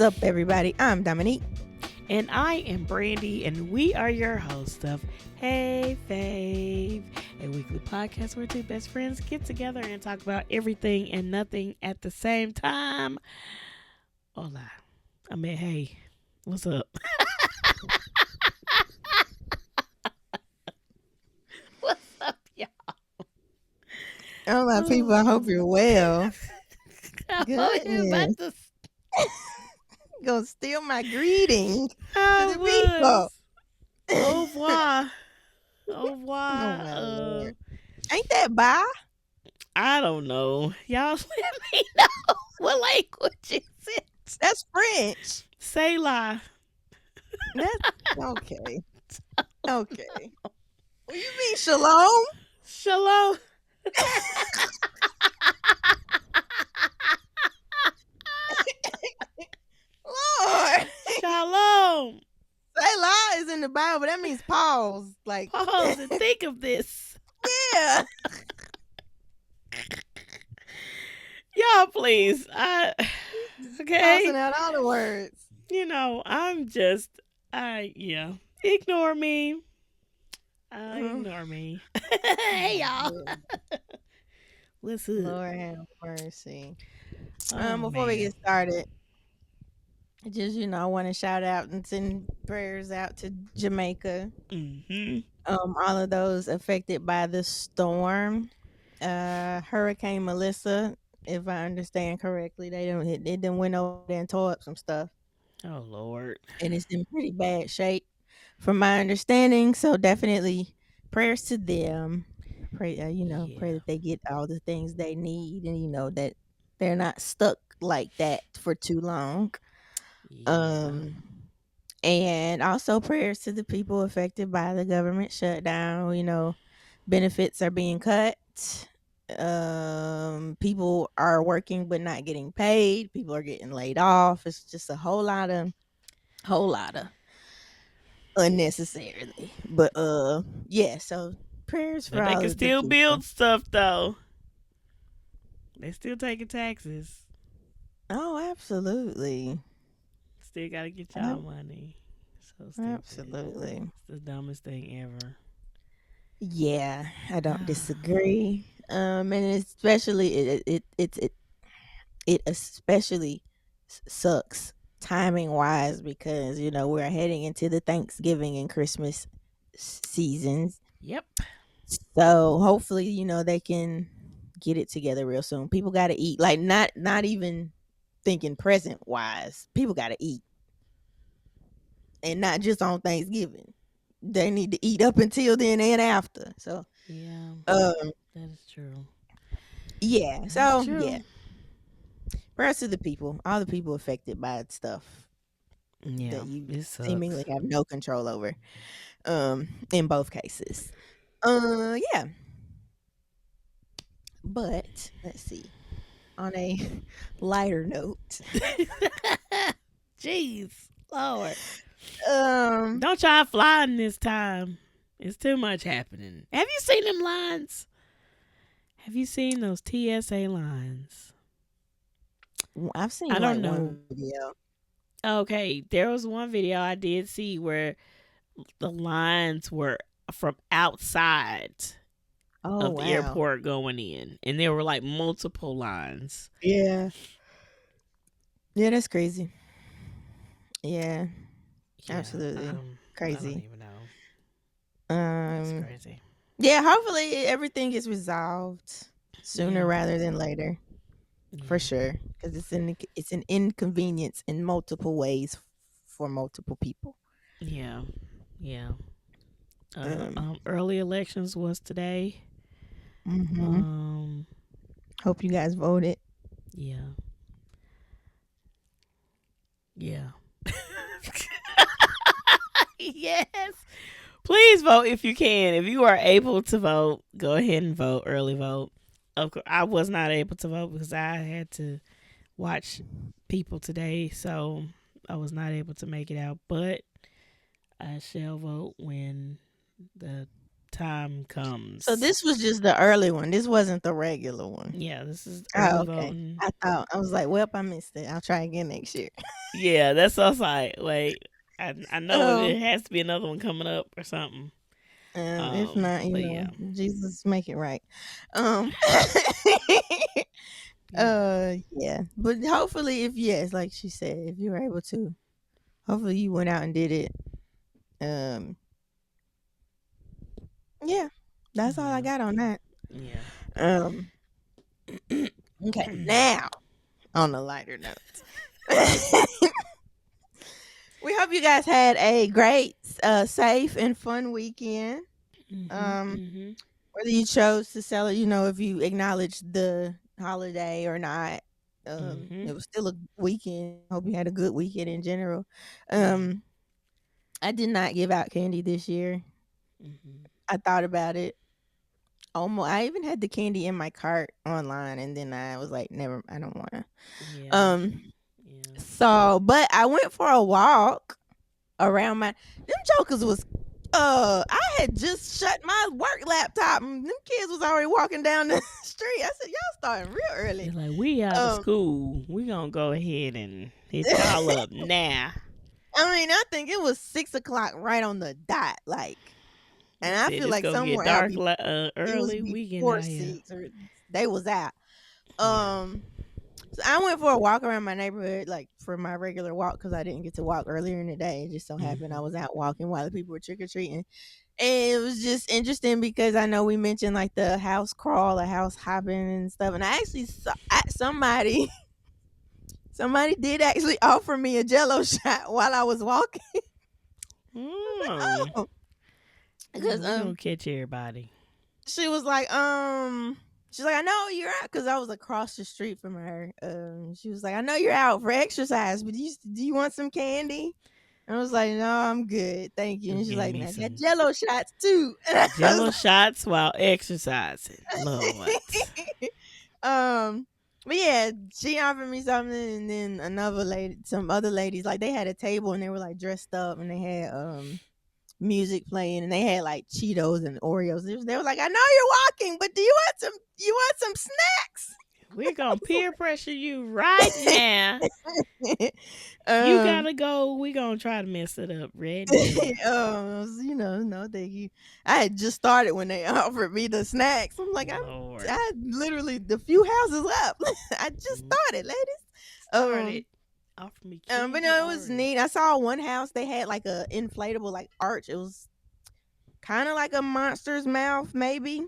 What's up, everybody? I'm Dominique. And I am Brandy, and we are your hosts of Hey Fave, a weekly podcast where two best friends get together and talk about everything and nothing at the same time. Hola. I mean, hey, what's up? What's up, y'all? All my people, I hope you're well. Goodness. Gonna steal my greeting to I the was. people. Au revoir. Au revoir. Oh, my Lord. Ain't that bye? I don't know. Y'all let me know what language is it. That's French. Say la. That's okay. Okay. Well, you mean shalom? Shalom. Lord. Shalom. Selah is in the Bible. That means pause. Like Pause and think of this. Yeah. Y'all, please. Okay. Tossing out all the words. You know, I'm just, yeah. Ignore me. Ignore me. Hey, y'all. What's up? Lord have mercy. Oh, Before we man. get started, just I want to shout out and send prayers out to Jamaica. All of those affected by the storm, Hurricane Melissa. If I understand correctly, it done went over there and tore up some stuff. Oh, Lord. And it's in pretty bad shape, from my understanding. So definitely prayers to them. Pray, pray that they get all the things they need, and that they're not stuck like that for too long. Yeah. And also prayers to the people affected by the government shutdown. Benefits are being cut. People are working but not getting paid. People are getting laid off. It's just a whole lot of unnecessarily. But yeah, so prayers for But they all can of the still people. build stuff, though. They still taking taxes. Oh, absolutely. Still got to get y'all money. So stupid. Absolutely. It's the dumbest thing ever. Yeah, I don't disagree. And especially it especially sucks timing wise, because we're heading into the Thanksgiving and Christmas seasons. Yep. So hopefully they can get it together real soon. People got to eat, like not even thinking present wise. People got to eat, and not just on Thanksgiving. They need to eat up until then and after. So yeah, that is true. Yeah. So true. yeah. Prayers to the people, all the people affected by stuff that you seemingly have no control over. In both cases. Yeah. But let's see. On a lighter note. Jeez, Lord. Don't try flying this time. It's too much happening. Have you seen them lines? Have you seen those TSA lines? I've seen one video. Okay, there was one video I did see where the lines were from outside of the airport going in, and there were like multiple lines. Yeah, that's crazy. Yeah, absolutely crazy. I don't even know. It's crazy. Yeah, hopefully everything gets resolved sooner rather than later. For sure, because it's an inconvenience in multiple ways for multiple people. Yeah. Early elections was today. Hope you guys voted. Yeah. Yes. Please vote if you can. If you are able to vote, go ahead and vote. Early vote. Of course, I was not able to vote because I had to watch people today, so I was not able to make it out. But I shall vote when the time So comes. this was just the early one. This wasn't the regular one. Yeah, this is Oh, early okay. voting. I was like, well, I missed it. I'll try again next year. Yeah, that's what I was like. Wait, I know Um, it has to be another one coming up or something. if not, But yeah, Jesus make it right. Um, yeah, yeah, but hopefully, if yes, like she said, if you were able to, hopefully you went out and did it. Um, yeah, that's all I yeah, got on that. yeah. Um, okay, now on the lighter notes. We hope you guys had a great, safe, and fun weekend. Mhm, Um, mhm, whether you chose to sell it, if you acknowledge the holiday or not. mhm. It was still a weekend. Hope you had a good weekend in general. Yeah. Um, I did not give out candy this year. Mhm. I thought about it. Almost, I even had the candy in my cart online, and then I was like, never. I don't want to. Yeah. Um, Yeah. but I went for a walk around my them jokers was I had just shut my work laptop and them kids was already walking down the street. I said, y'all starting real early. It's like we out of Um school. We gonna go ahead and hit y'all up now. I mean, I think it was 6 o'clock right on the dot, like, and They I said feel it's like gonna some get were out dark it was early. We getting before out here. 6 or they was out. Yeah. Um so I went for a walk around my neighborhood, like for my regular walk, because I didn't get to walk earlier in the day. It just so happened I Mhm. was out walking while the people were trick or treating. And it was just interesting because I know we mentioned like the house crawl, the house hopping and stuff. And I actually saw somebody, somebody did actually offer me a Jello shot while I was walking. Mm. Oh, Yeah, because we gonna catch everybody. she was like, she's like, I know you're out, because I was across the street from her. She was like, I know you're out for exercise, but do you want some candy? I was like, no, I'm good, thank you. Just And she's give like, me now I got some Jello shots too. And I Jello was shots while exercising. Lord. Um, but yeah, she offered me something, and then another lady, some other ladies, like they had a table and they were like dressed up, and they had music playing, and they had like Cheetos and Oreos. They were like, I know you're walking, but do you want some snacks? We're gonna peer pressure you right now. You um, gotta go. We gonna try to mess it up right now. no, thank you. I had just started when they offered me the snacks. I'm like, Lord. I literally the few houses up. I just Mm. started, ladies. Started offer me But candy no, it was already. neat. I saw one house, they had like a inflatable like arch. It was kind of like a monster's mouth, maybe.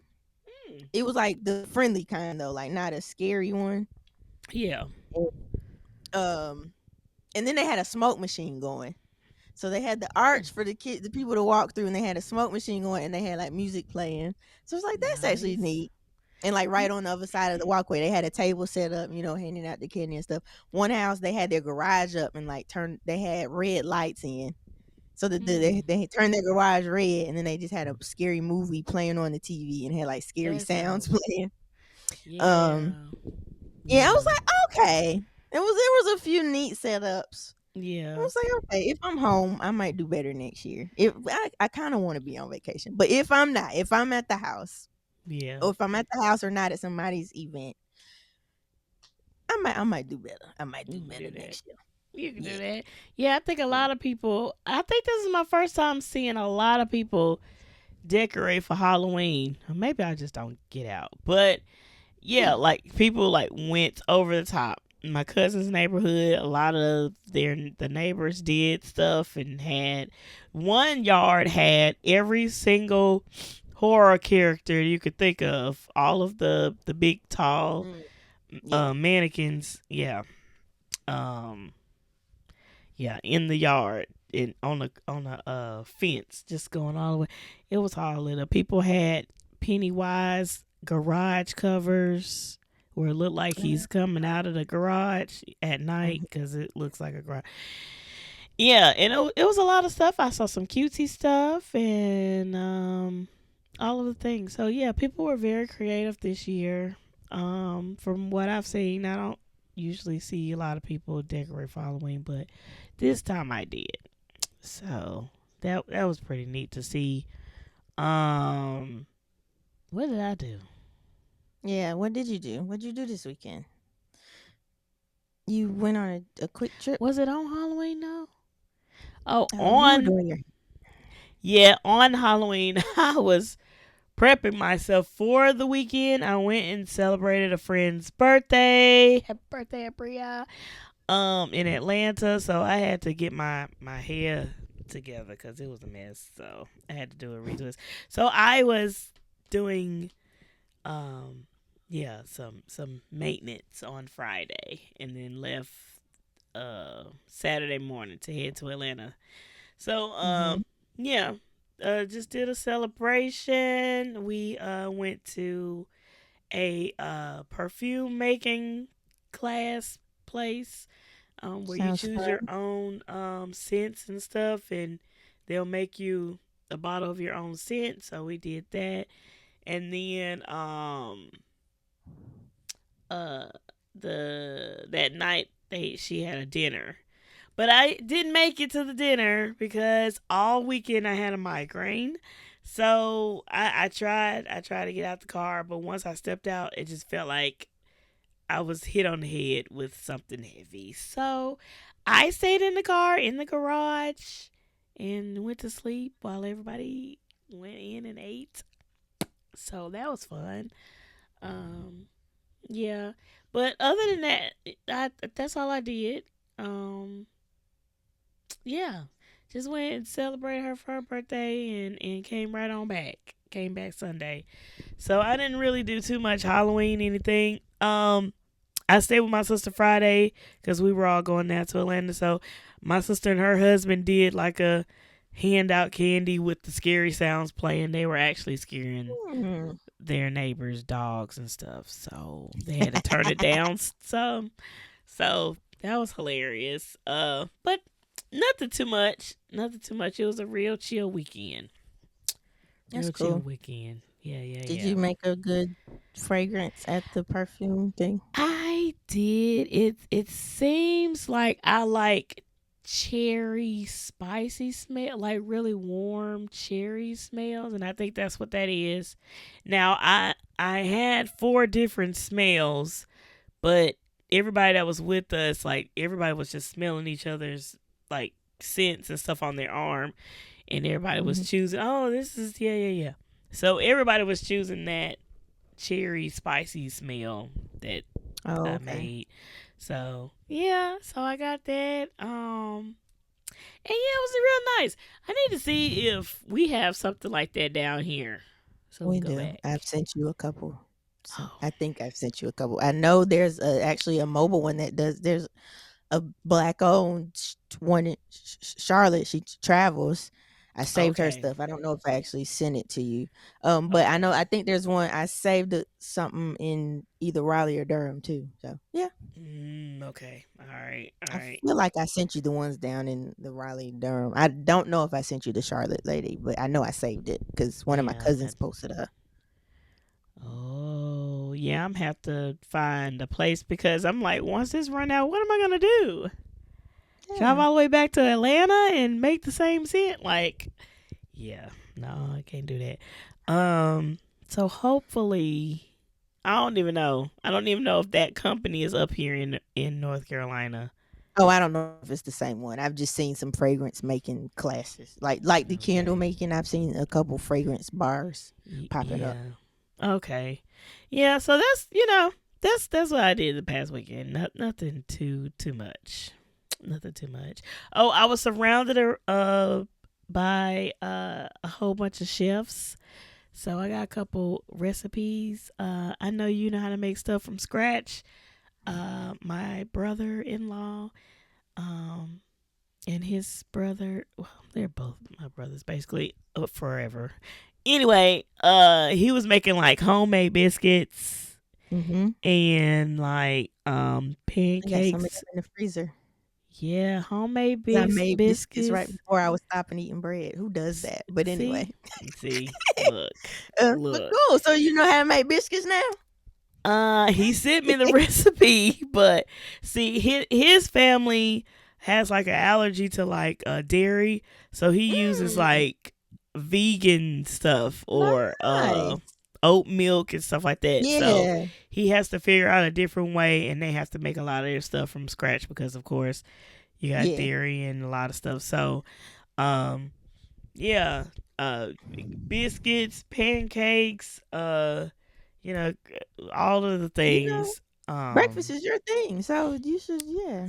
Mm. It was like the friendly kind though, like not a scary one. Yeah. Um, and then they had a smoke machine going. So they had the arch for the people to walk through, and they had a smoke machine going, and they had like music playing. So it's like that's actually Nice. neat. And like right on the other side of the walkway, they had a table set up, handing out the candy and stuff. One house they had their garage up and like they had red lights in. So Mm. they turned their garage red, and then they just had a scary movie playing on the TV and had like scary That sounds sounds. playing. Um, Yeah. yeah, I was Yeah. like, okay. There was a few neat setups. I Yeah. was like, okay, if I'm home, I might do better next year. If I kind of want to be on vacation, but if I'm not, if I'm at the house, Yeah. or if I'm at the house or not at somebody's event, I might do better. I might You do can better do that. next year. You can do Yeah. that. Yeah, I think a lot of people. I think this is my first time seeing a lot of people decorate for Halloween. Or maybe I just don't get out. But yeah, Hmm. like people like went over the top. My cousin's neighborhood, a lot of the neighbors did stuff and had one yard had every single horror character you could think of. All of the big tall Mm, yeah. mannequins. Yeah. Um yeah, in the yard and on a fence, just going all the way. It was all lit up. People had Pennywise garage covers where it looked like he's coming out of the garage at night Mhm. because it looks like a garage. Yeah, and it was a lot of stuff. I saw some cutesy stuff and all of the things. So yeah, people were very creative this year. From what I've seen, I don't usually see a lot of people decorate for Halloween, but this time I did. So that was pretty neat to see. Um, what did I do? Yeah, what did you do? What did you do this weekend? You went on a quick trip. Was it on Halloween? No. Oh, You were on doing your on Halloween, I was prepping myself for the weekend. I went and celebrated a friend's birthday. Happy birthday, Bria. In Atlanta, so I had to get my hair together because it was a mess. So I had to do a retwist. So I was doing yeah, some maintenance on Friday and then left Saturday morning to head to Atlanta. So Mhm. yeah, just did a celebration. We went to a perfume making class place where you Sounds choose fun. your own scents and stuff, and they'll make you a bottle of your own scent. So we did that, and then uh the that night she had a dinner, but I didn't make it to the dinner because all weekend I had a migraine. So I tried to get out the car, but once I stepped out, it just felt like I was hit on the head with something heavy. So I stayed in the car in the garage and went to sleep while everybody went in and ate. So that was fun. Um, yeah, but other than that, that's all I did. Um, yeah, just went and celebrated her for her birthday and came right on back. Came back Sunday, so I didn't really do too much Halloween anything. I stayed with my sister Friday because we were all going down to Atlanta. So my sister and her husband did like a handout candy with the scary sounds playing. They were actually scaring Hmm. their neighbors' dogs and stuff. So they had to turn it down some. So that was hilarious. But nothing too much. Nothing too much. It was a real chill weekend. That's Real chill cool. weekend. Yeah, yeah, Did yeah. you make a good fragrance at the perfume thing? I did. It seems like I like cherry spicy smell, like really warm cherry smells, and I think that's what that is. Now I had four different smells, but everybody that was with us, like everybody was just smelling each other's like scents and stuff on their arm, and everybody was Mhm. choosing, oh, this is yeah, yeah, yeah. So everybody was choosing that cherry spicy smell that Oh, I okay. made. So yeah, so I got that. And yeah, it was real nice. I need to see if we have something like that down here, so we We can go do. I've back. sent you a couple. Oh, I think I've sent you a couple. I know there's actually a mobile one that does. There's a black owned one in Charlotte. She travels. I saved her okay, stuff. I don't know if I actually sent it to you. But I know okay. I think there's one I saved something in either Raleigh or Durham too. So yeah, Okay. All right. All I right. feel like I sent you the ones down in the Raleigh Durham. I don't know if I sent you the Charlotte lady, but I know I saved it because one of my Yeah. cousins posted her. Oh, yeah. I'm have to find a place because I'm like, once this run out, what am I gonna do? Drive Yeah, all the way back to Atlanta and make the same scent? Like, yeah, no, I can't do that. So hopefully, I don't even know. I don't even know if that company is up here in North Carolina. oh, I don't know if it's the same one. I've just seen some fragrance making classes, like the candle Okay. making. I've seen a couple fragrance bars popping up. Yeah. Okay. Yeah. So that's that's what I did the past weekend. Nothing too much. Nothing too much. Oh, I was surrounded by a whole bunch of chefs. So I got a couple recipes. I know you know how to make stuff from scratch. My brother-in-law, um, and his brother, well, they're both my brothers, basically, forever. Anyway, he was making like homemade biscuits Mhm. and like I got some of them pancakes. in the freezer. Yeah, homemade 'Cause I made biscuits right biscuits. before I was stopping eating bread. Who does that? But See, anyway, look, but look. cool. So you know how to make biscuits now? He sent me the recipe, but see, his family has like an allergy to like dairy, so he uses Mm. like vegan stuff or Nice. oat milk and stuff like that. So Yeah. he has to figure out a different way, and they have to make a lot of their stuff from scratch because, of course, you got Yeah. dairy and a lot of stuff. So, yeah, uh, biscuits, pancakes, you know, all of the You know, things. breakfast is your thing, so you should. Yeah.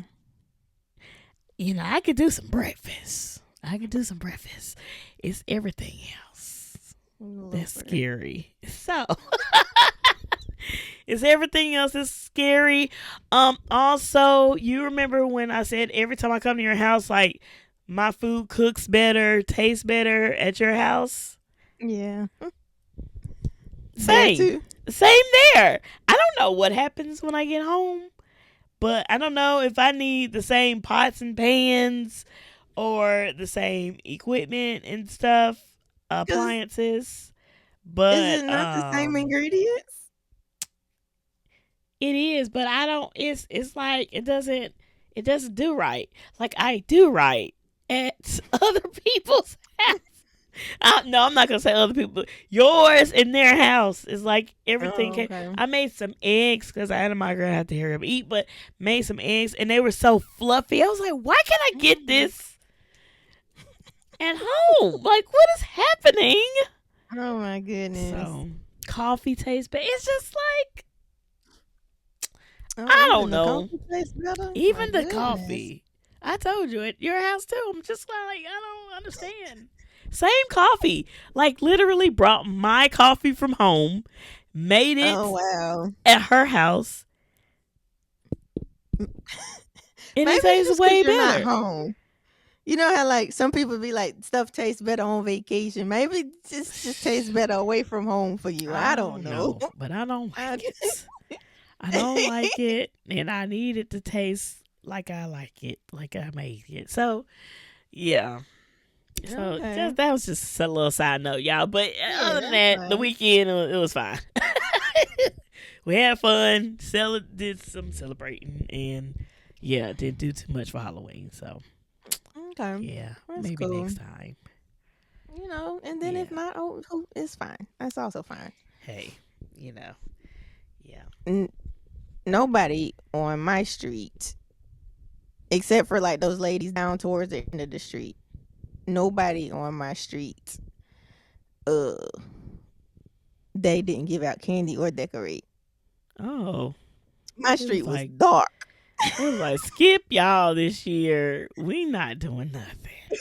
I could do some breakfast. I could do some breakfast. It's everything else that's Lord. scary. So it's everything else that's scary. Also, you remember when I said every time I come to your house, like my food cooks better, tastes better at your house? Yeah. That Same. too. Same there. I don't know what happens when I get home, but I don't know if I need the same pots and pans or the same equipment and stuff, Cause appliances. is But it not the same ingredients? it is, but I don't. It's like it doesn't do right. Like I do right at other people's house. No, I'm not gonna say other people. Yours in their house is like everything. Oh, okay. I made some eggs because I had my girl have to hurry up and eat, but made some eggs and they were so fluffy. I was like, why can't I get this at home? Like, what is happening? Oh my goodness. So coffee tastes bad. It's just like Oh, I even don't the know. coffee tastes better? Even My the goodness. coffee. I told you at your house too. I'm just like I don't understand. Same coffee. Like literally brought my coffee from home, made it Oh wow. at her house, and Maybe it it's tastes just 'cause way you're not better. home. You know how like some people be like stuff tastes better on vacation. Maybe it just tastes better away from home for you. I don't know. but I don't I- like it. I don't like it, and I need it to taste like I like it, like I made it. So, yeah. So Okay. that was just a little side note, y'all. But other than that's that, the fine. weekend it was fine. We had fun. Did some celebrating, and yeah, didn't do too much for Halloween. So Okay. yeah, That's maybe cool. next time. You know, and then if Yeah. not, it's fine. That's also fine. Hey, yeah. N- Nobody on my street, except for like those ladies down towards the end of the street. Nobody on my street, uh, they didn't give out candy or decorate. Oh, My It was street was like- dark. it was like skip y'all this year. We not doing nothing.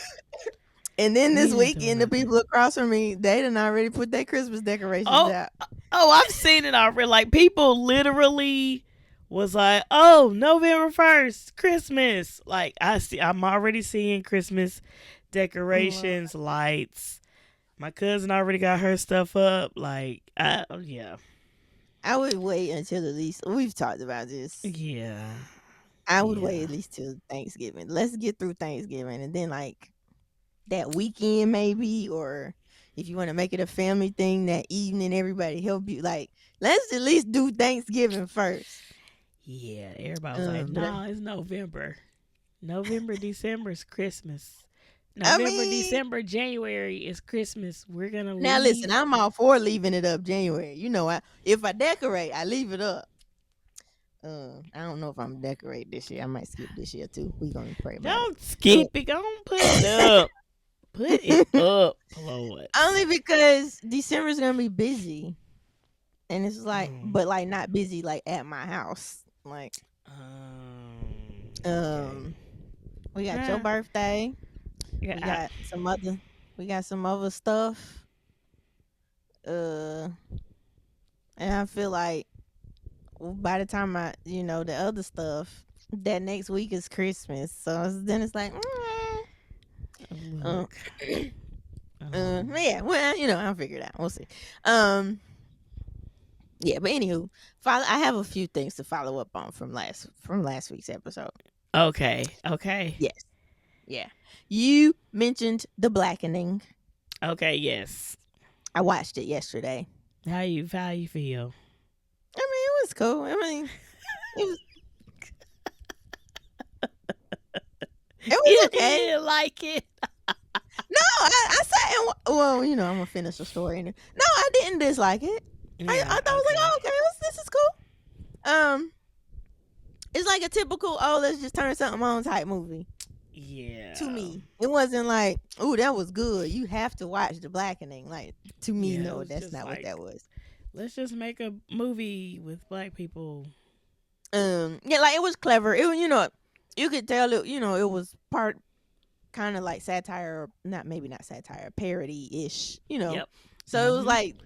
And then this We ain't doing weekend, the nothing. people across from me, they done already put their Christmas decorations Oh. out. Oh, I've seen it already. Like people literally was like, "Oh, November 1st, Christmas." Like I'm already seeing Christmas decorations, lights. My cousin already got her stuff up. Like, yeah, I would wait until at least we've talked about this. yeah. I would Yeah. wait at least till Thanksgiving. Let's get through Thanksgiving and then like that weekend maybe, or if you want to make it a family thing that evening, everybody help you. Like, let's at least do Thanksgiving first. Yeah, everybody was like, But "No, it's November. November, December is Christmas. I November, mean- December, January is Christmas. We're gonna now leave." listen, I'm all for leaving it up January. You know, if I decorate, I leave it up. I don't know if I'm decorate this year. I might skip this year too. We gonna pray about it. Don't skip it. Don't put it up. Put it up, Lord. Only because December's gonna be busy, and it's like, Mm. but like not busy like at my house. Like, Okay. we got Yeah. your birthday. Yeah, We got some other stuff. And I feel like by the time the other stuff, that next week is Christmas. So then it's like, look. yeah, well, I'll figure it out. We'll see. Yeah, but anywho, I have a few things to follow up on from last week's episode. Okay. Yes. Yeah. You mentioned The Blackening. Okay, yes. I watched it yesterday. How you feel? I mean, it was cool. I mean, it was. It was You okay. didn't like it. No, I sat and well, I'm gonna finish the story. No, I didn't dislike it. I Yeah. thought I was like, Okay. oh, okay, this is cool. It's like a typical let's just turn something on type movie to Yeah. me. It wasn't like, oh, that was good. You have to watch the blackening. Like to me, Yeah. It no, was that's just not what like, that was. let's just make a movie with black people. Yeah, like it was clever. It was, you could tell it. It was part kind of like satire, not maybe not satire, parody ish. Yep. So it was Mm-hmm. like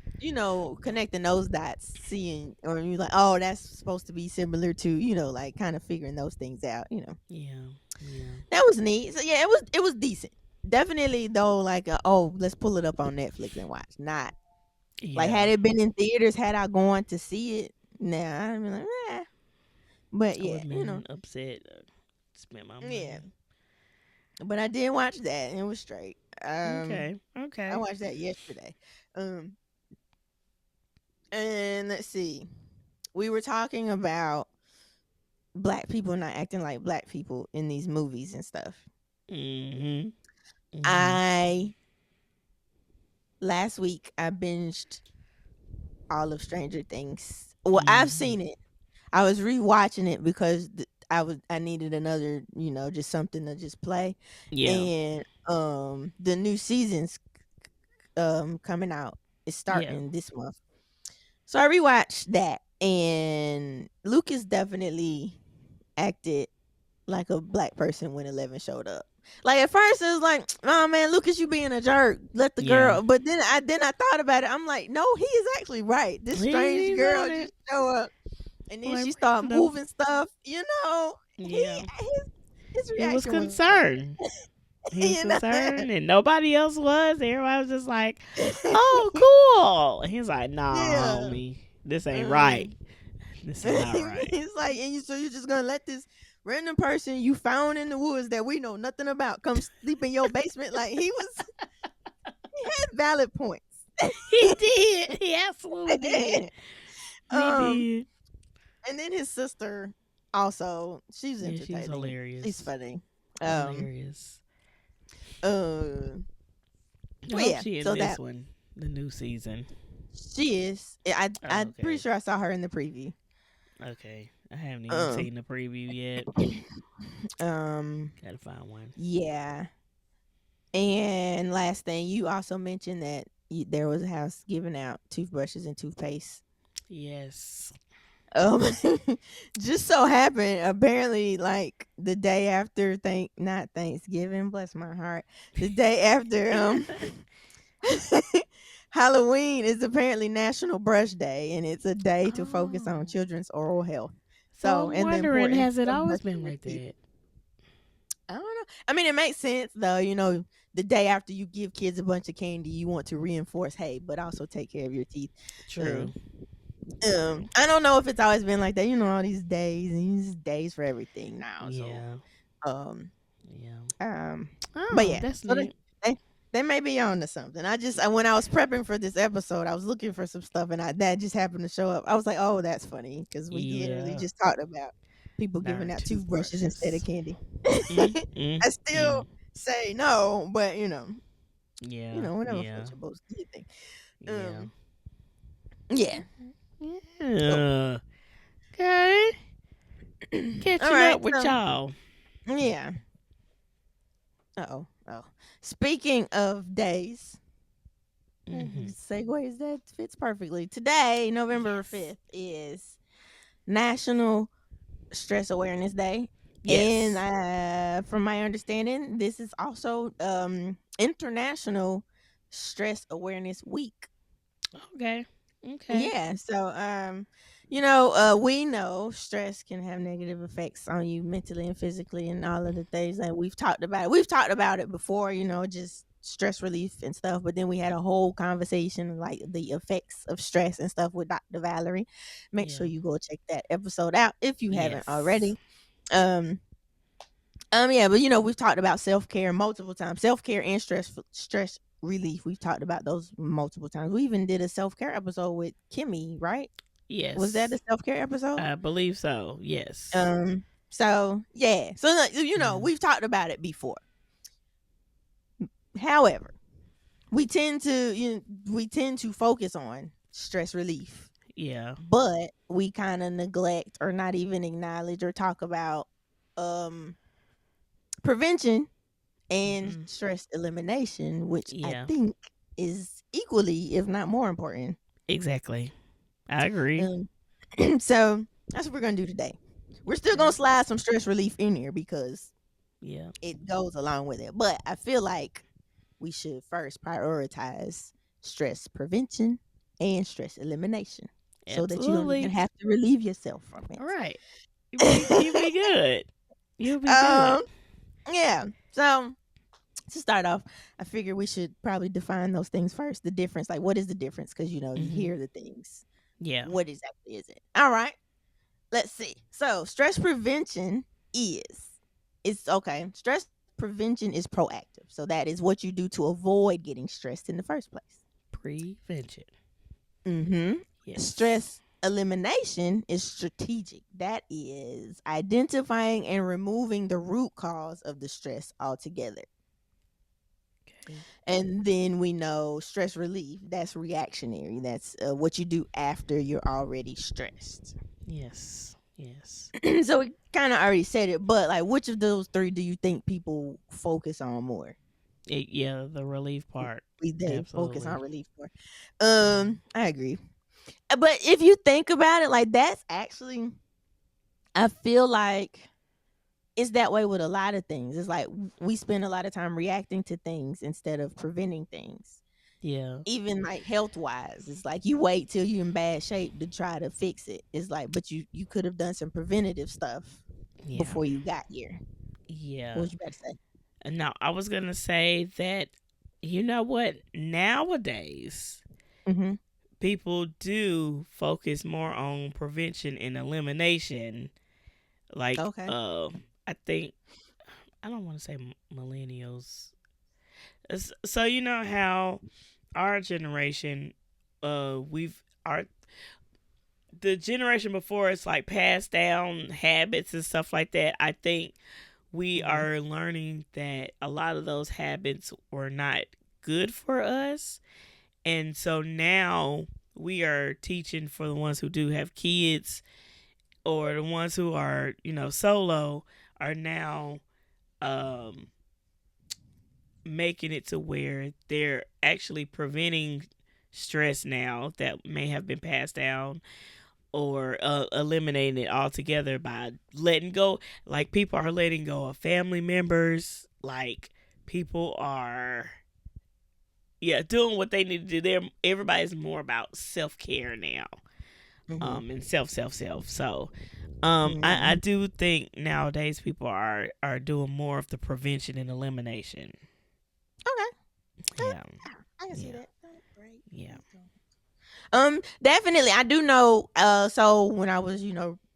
connecting those dots, seeing or you like, oh, that's supposed to be similar to like kind of figuring those things out. Yeah. Yeah. That was neat. So yeah, it was decent. Definitely though, like oh, let's pull it up on Netflix and watch. Not like Yeah. had it been in theaters, had I gone to see it, nah, I'd be like, eh. But I would yeah, have been upset. Spent my yeah. money. But I did watch that and it was straight. Okay. I Okay. watched that yesterday. Um, and let's see. We were talking about black people not acting like black people in these movies and stuff. Mm-hmm. Mm-hmm. I last week I binged all of Stranger Things. Well, I've Mm-hmm. seen it. I was rewatching it because I needed another, just something to just play. Yeah. And the new season's coming out. It's Yeah. starting this month. So I rewatched that and Lucas definitely acted like a black person when 11 showed up. Like at first it was like, oh man, Lucas, you being a jerk. Let the Yeah. girl. But then I thought about it. I'm like, no, he is actually right. This strange He's girl on it. just show up, and then Like, she started random. moving stuff. He Yeah. his He was reaction was funny. concerned. He was you know, concerned, and nobody else was. Everybody was just like, "Oh, cool." And he's like, "Nah, yeah. homie, this ain't right. Um, This is not right." It's like, so you're just gonna let this random person you found in the woods that we know nothing about come sleep in your basement? Like he had valid points. He did. He absolutely did. He um, did. and then his sister also, she's Yeah, she's entertaining. She's hilarious. funny. Um, Hilarious. uh, I but hope yeah, she in so this that one, the new season. she is. Oh, I'm pretty okay. sure I saw her in the preview. Okay. I haven't even Um, seen the preview yet. um, Gotta find one. yeah. And last thing, you also mentioned that there was a house giving out toothbrushes and toothpaste. Yes. Um, just so happened, apparently, like the day after not Thanksgiving, bless my heart, the day after Halloween is apparently National Brush Day, and it's a day to focus on Oh. children's oral health. So So, I'm and the wondering, importance has it of always brushing been your like teeth. that? I don't know. I mean, it makes sense though. The day after you give kids a bunch of candy, you want to reinforce, hey, but also take care of your teeth. True. I don't know if it's always been like that. All these days and these days for everything now. So, Yeah. um, Yeah. but Oh, yeah, that's so neat. they may be on to something. When I was prepping for this episode, I was looking for some stuff, and that just happened to show up. I was like, oh, that's funny because we literally Yeah. just talked about people giving Darn out toothbrushes instead of toothbrushes. candy. Mm, mm, I mm. still say no, but Yeah. whatever Yeah. floats your boat. Do you think? Yeah. Yeah. Oh, Yeah. Okay. all Catching right. up with So y'all. yeah. Oh. Speaking of days, Mm-hmm. segues that fits perfectly. Today, November Yes. 5th, is National Stress Awareness Day. And Yes. from my understanding, this is also International Stress Awareness Week. Okay. Okay. Yeah, so we know stress can have negative effects on you mentally and physically and all of the things that we've talked about. We've talked about it before, just stress relief and stuff, but then we had a whole conversation like the effects of stress and stuff with Dr. Valerie. Make sure Yeah. you go check that episode out if you haven't Yes. already. Yeah, but we've talked about self-care multiple times. Self-care and stress relief. We've talked about those multiple times. We even did a self-care episode with Kimmy, right? Was that a Yes. self-care episode? I believe so. Yes. So yeah. So Yeah. we've talked about it before. However, we tend to focus on stress relief, Yeah. but we kind of neglect or not even acknowledge or talk about um prevention and Hmm. stress elimination, which I Yeah. think is equally, if not more important. Exactly. I agree. Um, so that's what we're gonna do today. We're still gonna Okay. slide some stress relief in here because Yeah. it goes along with it. But I feel like we should first prioritize stress prevention and stress elimination so that you don't even Absolutely. have to relieve yourself from All right. You it. be good. You'll be good. um, yeah. So to start off, I figure we should probably define those things first. The difference, like what is the difference? Because you Hmm. hear the things. Yeah. What exactly is it? All right. Let's see. So stress prevention is it's okay. Stress prevention is proactive. So that is what you do to avoid getting stressed in the first place. Prevention. Mm-hmm. Yes. Stress elimination is strategic. That is identifying and removing the root cause of the stress altogether. Okay. And then we know stress relief. That's reactionary. That's what you do after you're already stressed. Yes. Yes. So we kind of already said it, but like, which of those three do you think people focus on more? Yeah. The relief part. They focus on Absolutely. relief more. Hmm. I agree. But if you think about it, like that's actually, I feel like it's that way with a lot of things. It's like we spend a lot of time reacting to things instead of preventing things. Yeah. Even like health wise, it's like you wait till you're in bad shape to try to fix it. It's like, but you could have done some preventative stuff Yeah. before you got here. What Yeah. was you about to say? And now I was gonna say that you know what? Nowadays Mm-hmm. people do focus more on prevention and elimination. Like Okay. I think I don't want to say millennials. So you know how our generation we've our the generation before us like passed down habits and stuff like that. I think we Mm-hmm. are learning that a lot of those habits were not good for us. And so now we are teaching for the ones who do have kids or the ones who are, solo are now um, making it to where they're actually preventing stress now that may have been passed down or eliminating it altogether by letting go. Like people are letting go of family members. Like people are, yeah, doing what they need to do. Everybody's more about self care now, Mm-hmm. and self. So, I Mm-hmm. do think nowadays people are doing more of the prevention and elimination. Okay. Yeah, I can see yeah, that. Oh, great. yeah. Definitely. I do know. So when I was,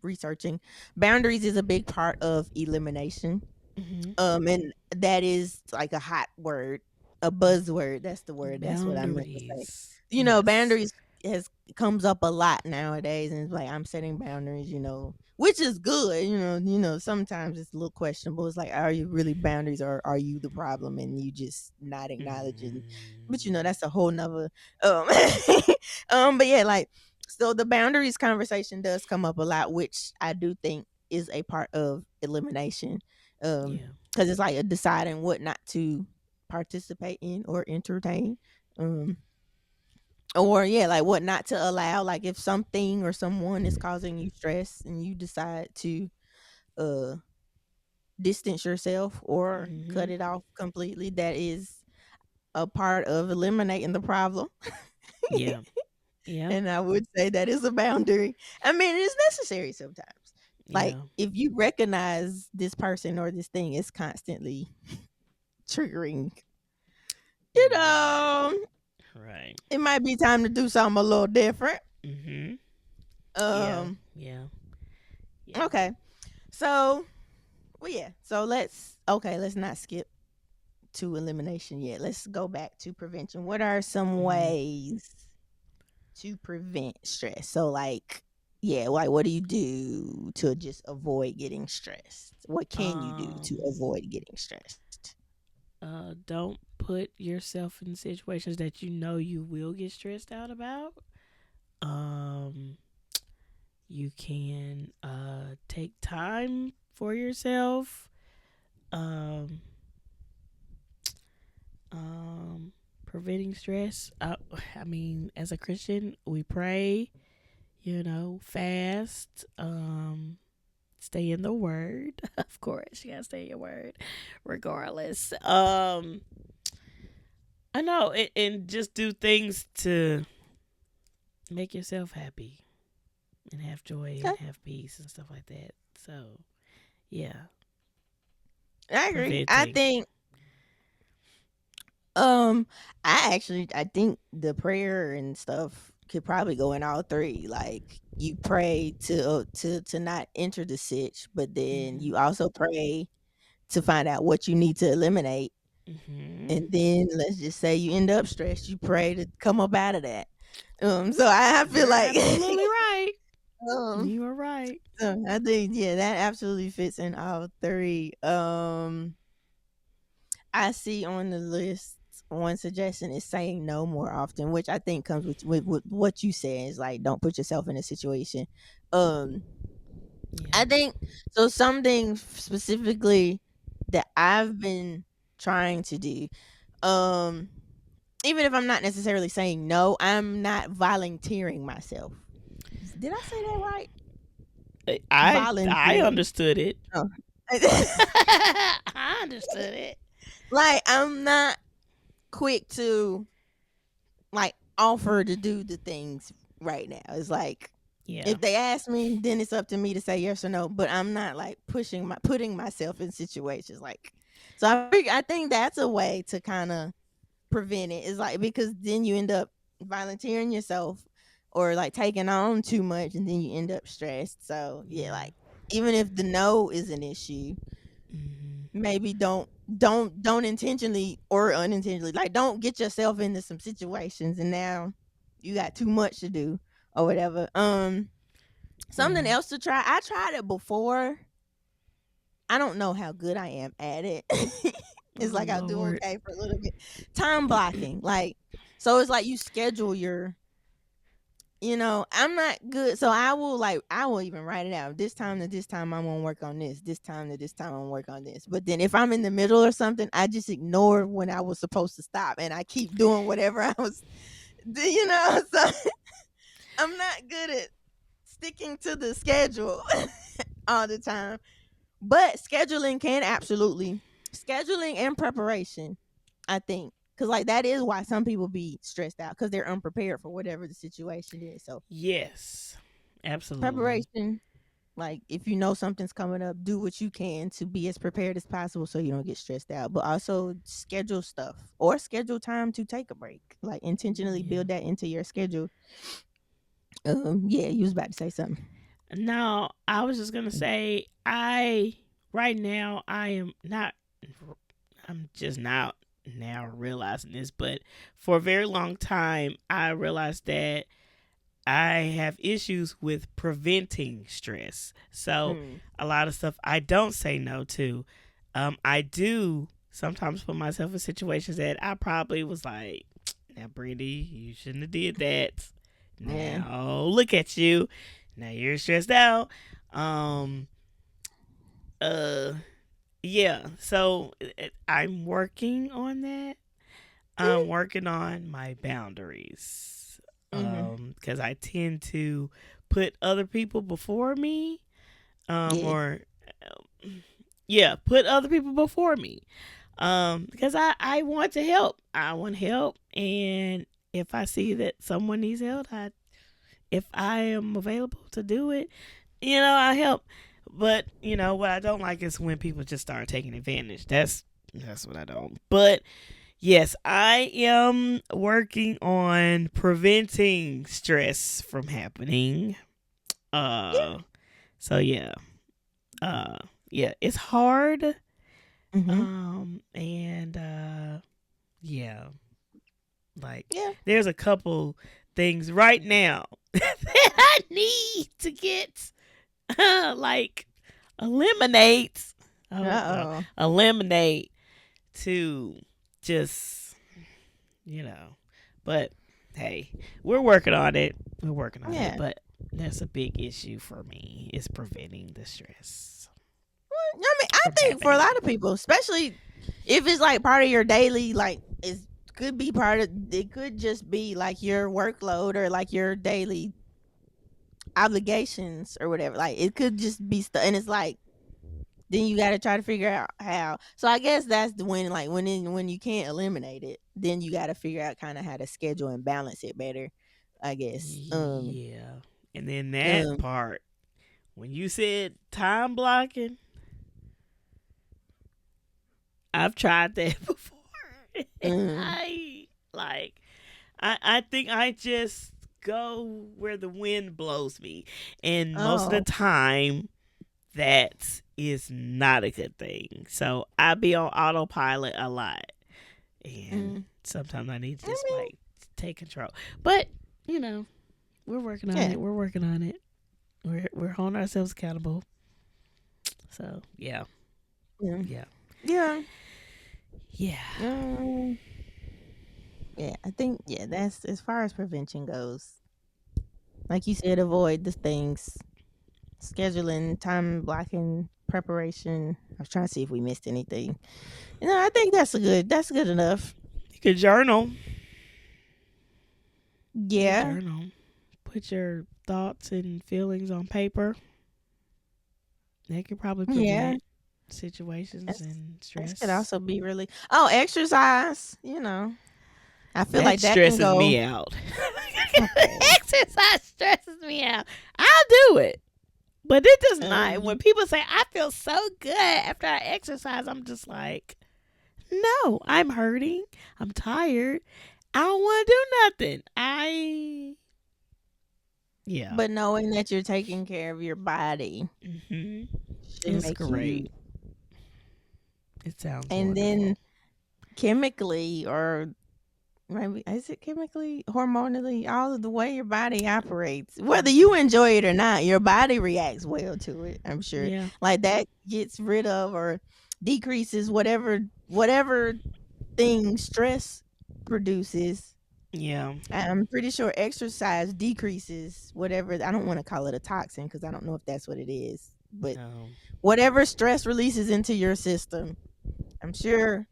researching, boundaries is a big part of elimination. Hmm. And that is like a hot word, a buzzword. That's the word. That's what I meant to say. Boundaries. Yes. Boundaries has comes up a lot nowadays, and it's like I'm setting boundaries. Which is good. Sometimes it's a little questionable. It's like, are you really boundaries, or are you the problem, and you just not acknowledging? But Mm, that's a whole nother. Um, but yeah, like so the boundaries conversation does come up a lot, which I do think is a part of elimination. yeah. Because it's like a deciding what not to participate in or entertain. Um, or yeah, like what not to allow. Like if something or someone is causing you stress and you decide to uh distance yourself or cut Hmm. it off completely, that is a part of eliminating the problem. Yeah. Yeah. And I would say that is a boundary. I mean, it's necessary sometimes. Like Yeah. if you recognize this person or this thing is constantly triggering, you Right. know, Right. it might be time to do something a little different. Hmm. Yeah. Um, Yeah. Yeah. okay. So, well, yeah. So let's not skip to elimination yet. Let's go back to prevention. What are some Hmm. ways to prevent stress? So, like, yeah, like what do you do to just avoid getting stressed? What can you do to Um. avoid getting stressed? Don't put yourself in situations that you know you will get stressed out about. Um, you can take time for yourself. Um, Preventing stress. I mean, as a Christian, we pray. Fast. Stay in the Word. Of course, you gotta stay in your Word, regardless. I know, and just do things to make yourself happy and have joy and Okay. have peace and stuff like that. So, yeah, I agree. I preventing. think I think the prayer and stuff could probably go in all three. Like you pray to not enter the sitch, but then Mm-hmm. you also pray to find out what you need to eliminate. Mm-hmm. And then let's just say you end up stressed, you pray to come up out of that. So I feel You're like absolutely right. um You are right. so I think yeah, that absolutely fits in all three. I see on the list one suggestion is saying no more often, which I think comes with what you said is like don't put yourself in a situation. Um, Yeah. I think so. Something specifically that I've been trying to do, um, even if I'm not necessarily saying no, I'm not volunteering myself. Did I say that right? I Volunteering. understood it. Oh. I understood it. Like I'm not quick to like offer to do the things right now. It's like Yeah. if they ask me, then it's up to me to say yes or no. But I'm not like putting myself in situations like. So I think that's a way to kind of prevent it. Is like because then you end up volunteering yourself or like taking on too much, and then you end up stressed. So yeah, Yeah. like even if the no is an issue, Mm-hmm. maybe don't intentionally or unintentionally like don't get yourself into some situations and now you got too much to do or whatever. Yeah. Something else to try. I tried it before. I don't know how good I am at it. It's Oh like I'll do Lord. okay for a little bit. Time blocking, like so it's like you schedule your I'm not good. So I will even write it out. This time to this time I'm gonna work on this. This time to this time I'm gonna work on this. But then if I'm in the middle or something, I just ignore when I was supposed to stop and I keep doing whatever I was so I'm not good at sticking to the schedule all the time. But scheduling and preparation, I think. Cause like that is why some people be stressed out because they're unprepared for whatever the situation is. So Yes. Absolutely. preparation, like if you know something's coming up, do what you can to be as prepared as possible so you don't get stressed out. But also schedule stuff or schedule time to take a break. Like intentionally Yeah. build that into your schedule. Yeah, you was about to say something. Now, I was just gonna say, I right now I am not. I'm just now realizing this, but for a very long time, I realized that I have issues with preventing stress. So Mm. a lot of stuff I don't say no to. I do sometimes put myself in situations that I probably was like, now, Brandy, you shouldn't have did that. Yeah. Now look at you. Now you're stressed out. Um. Uh. Yeah. So I'm working on that. I'm working on my boundaries. Mm-hmm. Because I tend to put other people before me. Yeah. Or yeah, put other people before me. Because I want to help. I want help, and if I see that someone needs help, if I am available to do it, I help. But what I don't like is when people just start taking advantage. That's what I don't. But yes, I am working on preventing stress from happening. Yeah. Uh, so yeah, uh, yeah, it's hard. Mm-hmm. And yeah, like Yeah. there's a couple things right now that I need to get like eliminate. Oh, Uh-oh. eliminate to just, but hey, we're working on it. Yeah. But that's a big issue for me, is preventing the stress I mean, I from think for a happening. lot of people, especially if it's like part of your daily, like it could be part of. It could just be like your workload or like your daily obligations or whatever. Like it could just be stuff, and it's like then you got to try to figure out how. So I guess that's the when like when you can't eliminate it, then you got to figure out kind of how to schedule and balance it better. I guess. Yeah. And then that Um. part, when you said time blocking, I've tried that before. um I like I think I just go where the wind blows me. And most of the oh. time that is not a good thing. So I be on autopilot a lot. And Mm, sometimes I need to I just mean, like take control. But, we're working on yeah. it. We're working on it. We're holding ourselves accountable. So yeah. Yeah. Yeah. Yeah. Yeah. Um, yeah, I think that's as far as prevention goes. Like you said, avoid the things, scheduling, time blocking, preparation. I was trying to see if we missed anything. I think that's good enough. You could journal. You could Yeah. journal. Put your thoughts and feelings on paper. That could probably Yeah. prevent situations That's, and that could stress. also be really exercise, I feel That like that can stresses go me out. okay. Exercise stresses me out. I'll do it. But it does not. When Um people say, I feel so good after I exercise, I'm just like, no, I'm hurting. I'm tired. I don't want to do nothing. Yeah. but knowing that you're taking care of your body hmm should It's make you. great. It sounds And wonderful. then chemically or maybe is it chemically, hormonally, all of the way your body operates, whether you enjoy it or not, your body reacts well to it. I'm sure, Yeah. like that gets rid of or decreases whatever thing stress produces. Yeah. I'm pretty sure exercise decreases whatever. I don't want to call it a toxin because I don't know if that's what it is, but Um, whatever stress releases into your system, I'm sure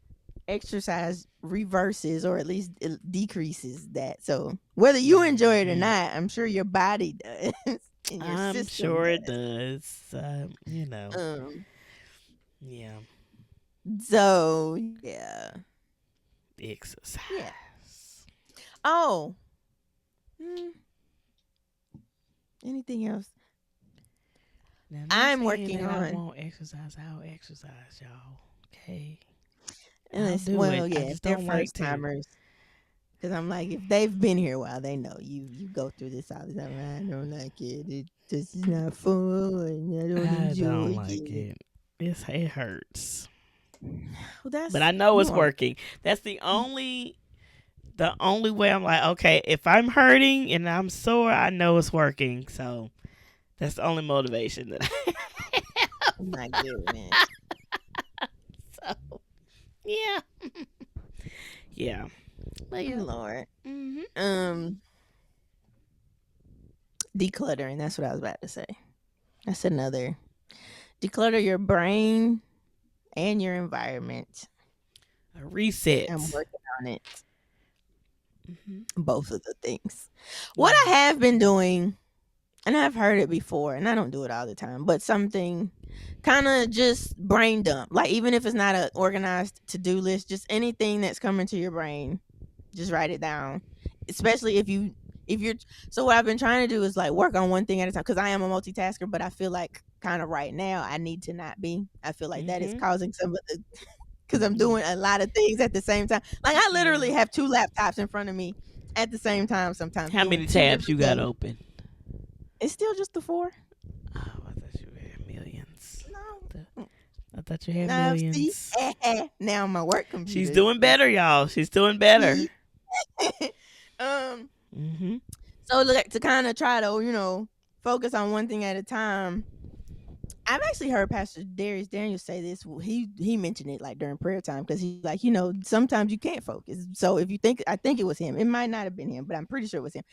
exercise reverses or at least it decreases that. So whether you enjoy it or mhm. not, I'm sure your body does and your I'm system sure it does. does. Um. Yeah. So yeah, yeah. Exercise. Oh. mm, Anything else? Now, not I'm saying working that I on. won't exercise. I'll exercise, y'all. Okay. I'll Unless, do well, it. I yeah, if just they're don't like first to. timers, because I'm like, if they've been here a while, they know you go through this all the time. I don't like it. This is not fun. I don't I don't enjoy like it. it. It hurts. Well, But that's I know you it's are. working. That's the only way I'm like, okay, if I'm hurting and I'm sore, I know it's working. So that's the only motivation that I have. Oh my goodness. So yeah. Yeah. But yeah. Lord. hmm Um, Decluttering. That's what I was about to say. That's another. Declutter your brain and your environment. A I'm reset. working on it. hmm Both of the things. What Yeah. I have been doing, and I've heard it before, and I don't do it all the time, but something kind of just brain dump. Like even if it's not an organized to do list, just anything that's coming to your brain, just write it down. Especially if you're. So what I've been trying to do is like work on one thing at a time because I am a multitasker, but I feel like kind of right now I need to not be. I feel like that is hmm causing some of the because I'm doing a lot of things at the same time. Like I Yeah. literally have two laptops in front of me at the same time. Sometimes How doing many two tabs you different got things. open? It's still just the four. Oh, I thought you had millions. No. I thought you had Now see, millions. now my work She's computer. doing better, y'all. She's doing better. See? um. hmm So like to kind of try to focus on one thing at a time. I've actually heard Pastor Darius Daniels say this. He mentioned it like during prayer time because he's like, sometimes you can't focus. So if you think, I think it was him. It might not have been him, but I'm pretty sure it was him.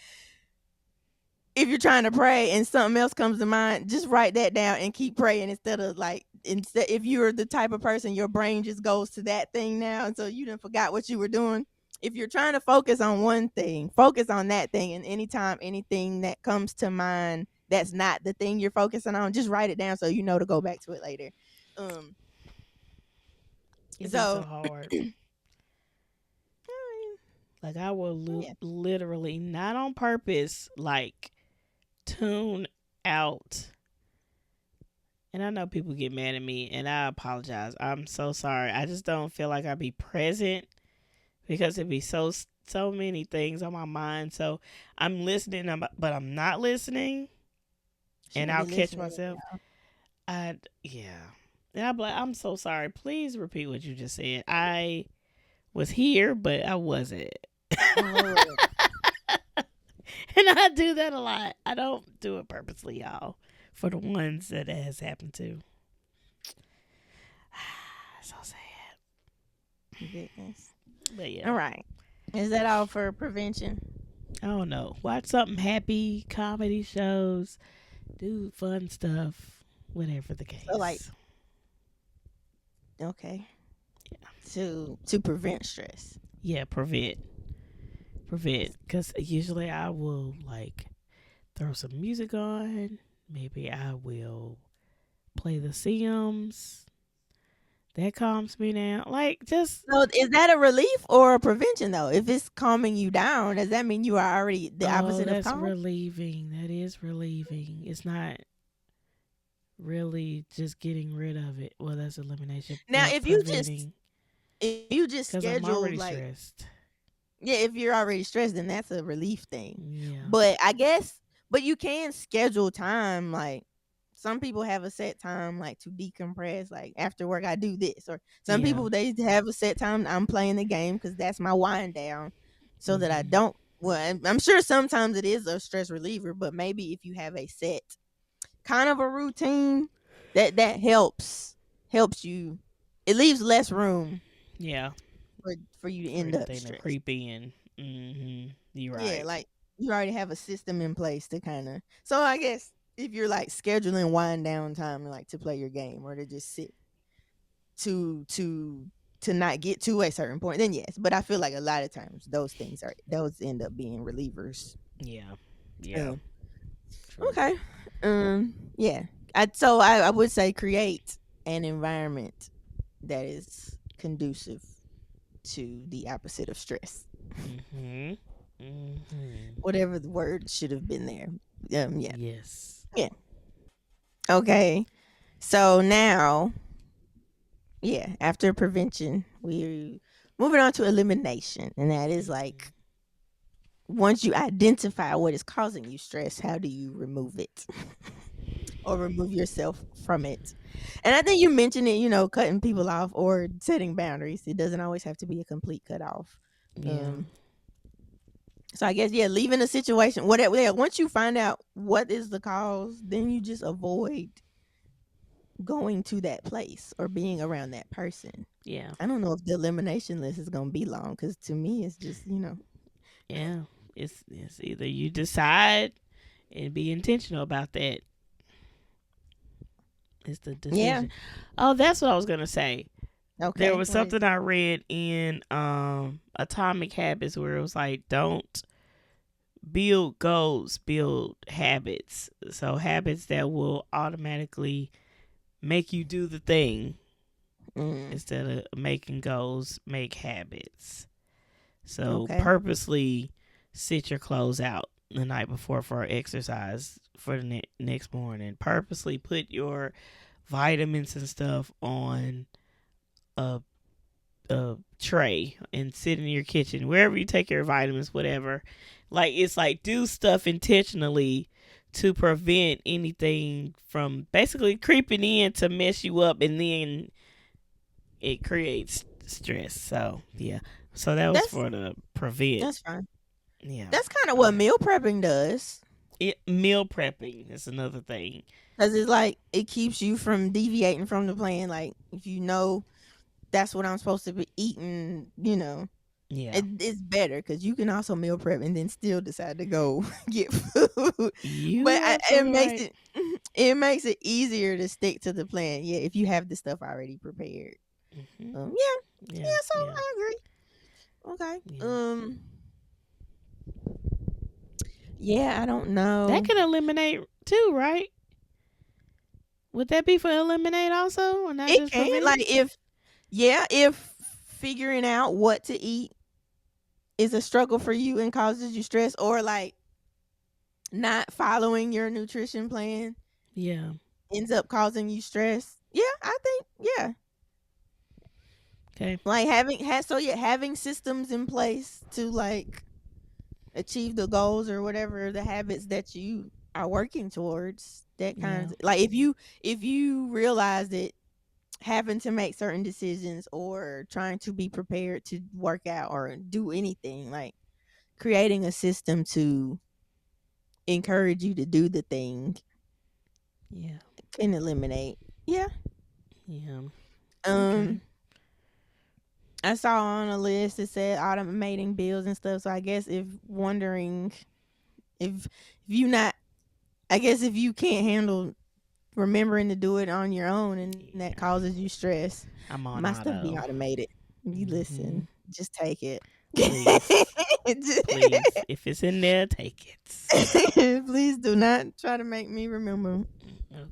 If you're trying to pray and something else comes to mind, just write that down and keep praying instead if you're the type of person your brain just goes to that thing now, and so you done forgot what you were doing. If you're trying to focus on one thing, focus on that thing, and anytime anything that comes to mind that's not the thing you're focusing on, just write it down so you know to go back to it later. Um It'd be so so hard. I Like I will mean, yeah. literally, not on purpose, like tune out. And I know people get mad at me, and I apologize. I'm so sorry. I just don't feel like I'd be present because it'd be so many things on my mind. So I'm listening, but I'm not listening, and Shouldn't be I'll catch listening. myself. Yeah. And I'm like, I'm so sorry. Please repeat what you just said. I was here, but I wasn't. Lord. And I do that a lot. I don't do it purposely, y'all. For the ones that it has happened to. So sad. Goodness. But yeah. All right. Is that all for prevention? I don't know. Watch something happy, comedy shows, do fun stuff, whatever the case. So, like, okay. Yeah. To prevent stress. Yeah, prevent. Because usually I will, like, throw some music on. Maybe I will play The Sims. That calms me down. Like, just. So is that a relief or a prevention though? If it's calming you down, does that mean you are already the opposite of That's calm? relieving. That is relieving. It's not really just getting rid of it. Well, that's elimination. Now, if you just because I'm schedule already like, stressed. yeah, if you're already stressed, then that's a relief thing. Yeah. But I guess, but you can schedule time. Like some people have a set time, like to decompress. Like after work, I do this, or some Yeah. people they have a set time. I'm playing the game because that's my wind down, so that I don't. Well, I'm sure sometimes it is a stress reliever, but maybe if you have a set kind of a routine, that helps you. It leaves less room. Yeah. For you to end up To stressed. creep in. You're Yeah, right. like you already have a system in place to kind of. So I guess if you're like scheduling wind down time, like to play your game or to just sit to not get to a certain point, then yes. But I feel like a lot of times those end up being relievers. Yeah. Yeah. Okay. Yeah. I would say create an environment that is conducive to the opposite of stress. Whatever the word should have been there. Yeah. Yes. Yeah. Okay. So now, yeah, after prevention, we're moving on to elimination. And that is like once you identify what is causing you stress, how do you remove it? Or remove yourself from it? And I think you mentioned it, cutting people off or setting boundaries. It doesn't always have to be a complete cut off. Yeah. So I guess, yeah, leaving a situation, whatever. Yeah, once you find out what is the cause, then you just avoid going to that place or being around that person. Yeah. I don't know if the elimination list is going to be long because to me, it's just, Yeah. It's either you decide and be intentional about that. It's the decision. Yeah. Oh, that's what I was gonna say. Okay. There was something I read in Atomic Habits where it was like, don't build goals, build habits. So habits that will automatically make you do the thing instead of making goals, make habits. So purposely sit your clothes out the night before for exercise for the next morning. Purposely put your vitamins and stuff on a tray and sit in your kitchen, wherever you take your vitamins, whatever. Like, it's like, do stuff intentionally to prevent anything from basically creeping in to mess you up, and then it creates stress. So yeah, so that was for the prevent. That's fine. Yeah, that's kind of what meal prepping does. Meal prepping is another thing. Because it's like it keeps you from deviating from the plan. Like if you know that's what I'm supposed to be eating, Yeah. it's better because you can also meal prep and then still decide to go get food. But You it absolutely makes right. it makes it easier to stick to the plan. Yeah, if you have the stuff already prepared. Hmm. Yeah, Yeah. yeah. So Yeah. I agree. Okay. Yeah. Yeah, I don't That know. could eliminate too, right? Would that be for eliminate also, or not It just can like prevent? if figuring out what to eat is a struggle for you and causes you stress, or like not following your nutrition plan Yeah. ends up causing you stress. Yeah, I think yeah. Okay. Like having systems in place to like achieve the goals or whatever the habits that you are working towards. That kind Yeah. of like if you realize that having to make certain decisions or trying to be prepared to work out or do anything, like creating a system to encourage you to do the thing Yeah. can eliminate. Yeah. Yeah. Okay. Um I saw on a list that said automating bills and stuff. So I guess if wondering if you not I guess if you can't handle remembering to do it on your own and that Yeah. causes you stress, I'm on my stuff be auto. automated. You Hmm. listen, just take it. Please. Please. If it's in there, take it. Please do not try to make me remember.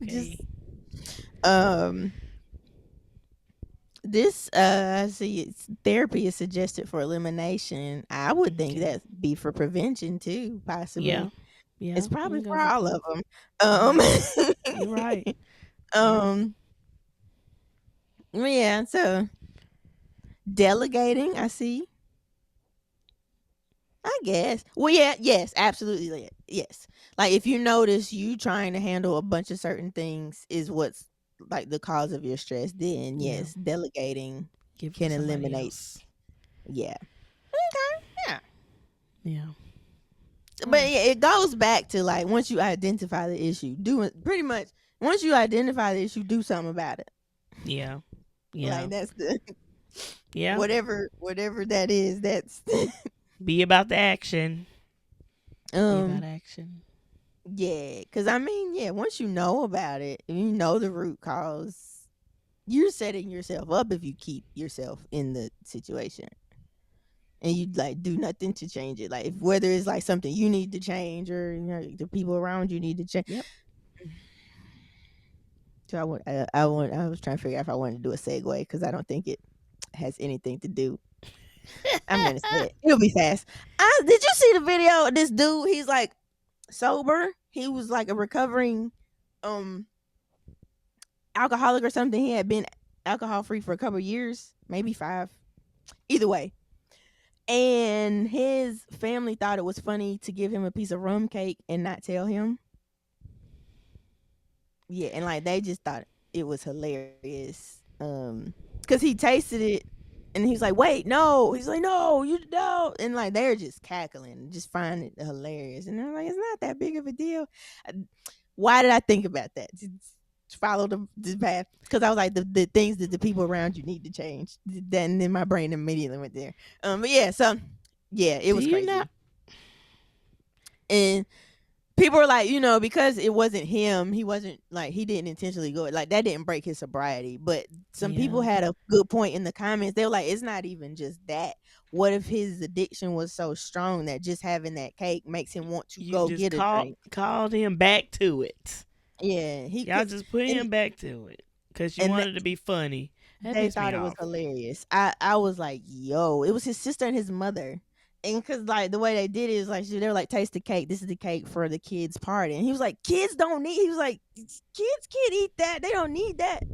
Just Okay. um this see it's therapy is suggested for elimination. I would think Okay. that be for prevention too, Yeah. possibly. Yeah. It's You probably can go for for all of them. Um yeah. You're right. Yeah. um yeah, so delegating, I see. I guess. Well, yeah, yes, absolutely. Yes. Like if you notice you trying to handle a bunch of certain things is what's like the cause of your stress, then Yeah. yes, delegating Give it to can somebody eliminate. else. Yeah. Okay. Yeah. Yeah. But Oh. yeah, it goes back to like once you identify the issue, doing pretty much once you identify the issue, do something about it. Yeah. Yeah. Like that's the Yeah. whatever that is. That's Be about the action. Be about um action. yeah, because I mean yeah, once you know about it, and you know the root cause, you're setting yourself up if you keep yourself in the situation and you like do nothing to change it. Like if whether it's like something you need to change or the people around you need to change. Yep. So I was trying to figure out if I wanted to do a segue because I don't think it has anything to do. I'm gonna say it. It'll be fast. Did you see the video of this dude? He's like sober. He was like a recovering um alcoholic or something. He had been alcohol free for a couple years, maybe 5. Either way. And his family thought it was funny to give him a piece of rum cake and not tell him. Yeah, and like they just thought it was hilarious. Cuz he tasted it and he was like, "Wait, no." He's like, "No, you don't." And like they're just cackling, just find it hilarious. And they're like, "It's not that big of a deal." Uh, Why did I think about that? Just follow the path because I was like the things that the people around you need to change. Then then my brain immediately went there. But yeah, so yeah, it Do was you not? crazy. And people are like, because it wasn't him, he wasn't like he didn't intentionally go like that didn't break his sobriety. But some people Yeah. had a good point in the comments. They were like, it's not even just that. What if his addiction was so strong that just having that cake makes him want to You go just get a drink? called him back to it. Yeah, he Y'all could, just put and him back to it because you and wanted to be funny. That they pissed me thought it was off. hilarious. I was like, yo, it was his sister and his mother. And because like the way they did it is like they were like, taste the cake. This is the cake for the kids' party. And he was like, kids don't need. He was like, kids can't eat that. They don't need that.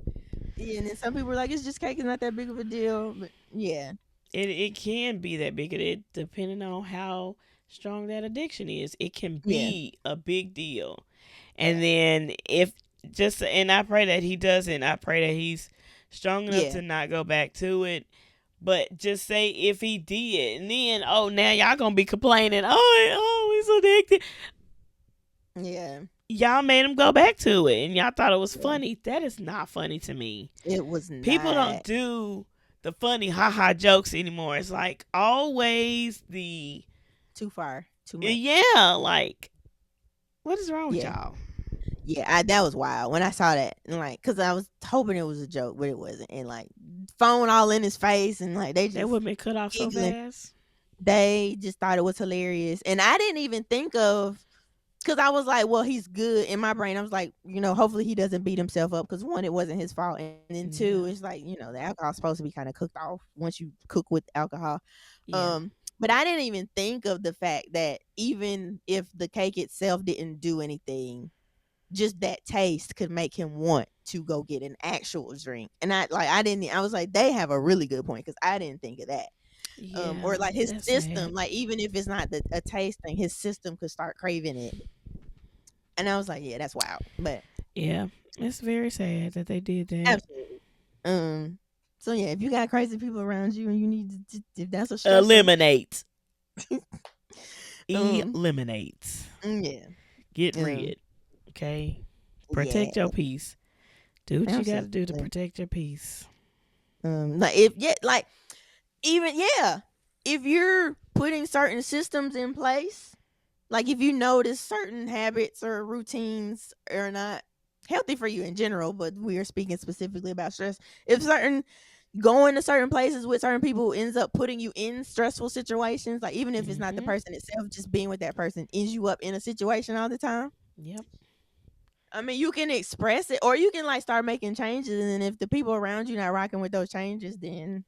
Yeah, and then some people were like, it's just cake. It's not that big of a deal. But yeah, It can be that big. It depending on how strong that addiction is. It can yeah, be a big deal. And yeah, then if just and I pray that he doesn't. I pray that he's strong enough yeah. to not go back to it. But just say if he did, and then now y'all gonna be complaining. Oh, he's addicted. Yeah, Y'all made him go back to it and y'all thought it was funny. That is not funny to me. it was People don't not do the funny haha jokes anymore. It's like always the too far, too much. yeah, like what is wrong with Yeah, y'all? yeah, that was wild when I saw that, and like, cause I was hoping it was a joke, but it wasn't, and like, phone all in his face, and like they That just would been cut off so giggling. fast. They just thought it was hilarious, and I didn't even think of. Cause I was like, well, he's good in my brain. I was like, hopefully he doesn't beat himself up. Cause one, it wasn't his fault, and then two, Yeah. it's like the alcohol's supposed to be kind of cooked off once you cook with alcohol. Yeah. But I didn't even think of the fact that even if the cake itself didn't do anything, just that taste could make him want to go get an actual drink. And I didn't. I was like, they have a really good point because I didn't think of that. Or Yeah. like his That's system, sad. like even if it's not a taste thing, his system could start craving it. And I was like, yeah, that's wild. But Yeah. It's very sad that they did that. absolutely. So yeah, if you got crazy people around you and you need if that's a stressor, Eliminate. um, Eliminate. yeah, Get um, rid. Okay? yeah, Protect your peace. Do what you gotta do to absolutely. protect your peace. Like if yeah, like even yeah, if you're putting certain systems in place, like if you notice certain habits or routines are not healthy for you in general, but we are speaking specifically about stress. If certain going to certain places with certain people ends up putting you in stressful situations, like even if it's not the Mm-hmm. person itself, just being with that person ends you up in a situation all the time. Yep. I mean, you can express it or you can like start making changes, and if the people around you not rocking with those changes, then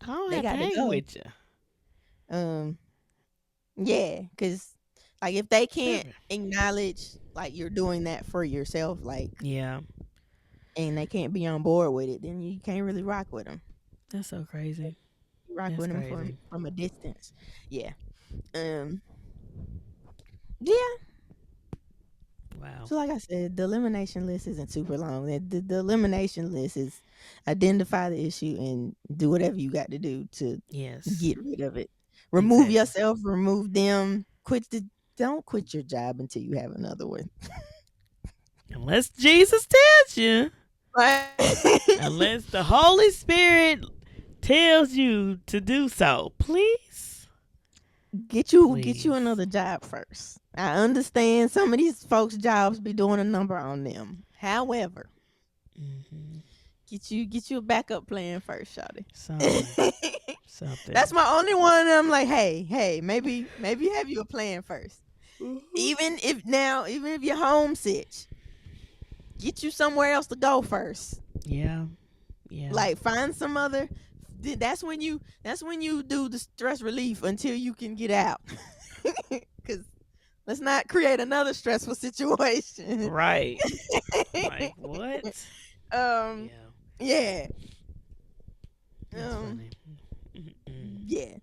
I don't they have to got to hang go. with you. Um, yeah, because like if they can't Tripping. acknowledge like you're doing that for yourself, like, Yeah. and they can't be on board with it, then you can't really rock with them. That's so crazy. You rock That's with them crazy. from a distance. Yeah. Um. Yeah. Wow. So, like I said, the elimination list isn't super long. The elimination list is identify the issue and do whatever you got to do to Yes. get rid of it. Remove Exactly. yourself, remove them. Don't quit your job until you have another one. Unless Jesus tells you. Right? Unless the Holy Spirit tells you to do so. Please. Get you Please. another job first. I understand some of these folks' jobs be doing a number on them. However, Mm-hmm. get you a backup plan first, shawty. Something. Something. That's my only one. I'm like, hey, maybe have you a plan first. Mm-hmm. Even if you're homesick, get you somewhere else to go first. Yeah. Yeah. Like find some other. That's when you do the stress relief until you can get out. Cause let's not create another stressful situation. Right. Like what? um, Yeah. yeah, That's um, funny. Mm-mm. yeah.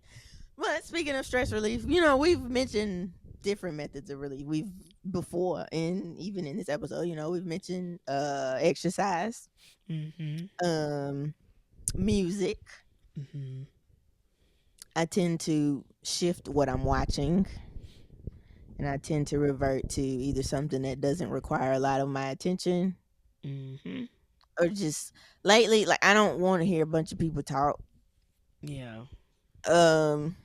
But speaking of stress relief, we've mentioned different methods of relief. We've before, and even in this episode, we've mentioned exercise, Mm-hmm. um, music. Mm-hmm. I tend to shift what I'm watching, and I tend to revert to either something that doesn't require a lot of my attention, Mm-hmm. or just lately, like I don't want to hear a bunch of people talk. Yeah. Um,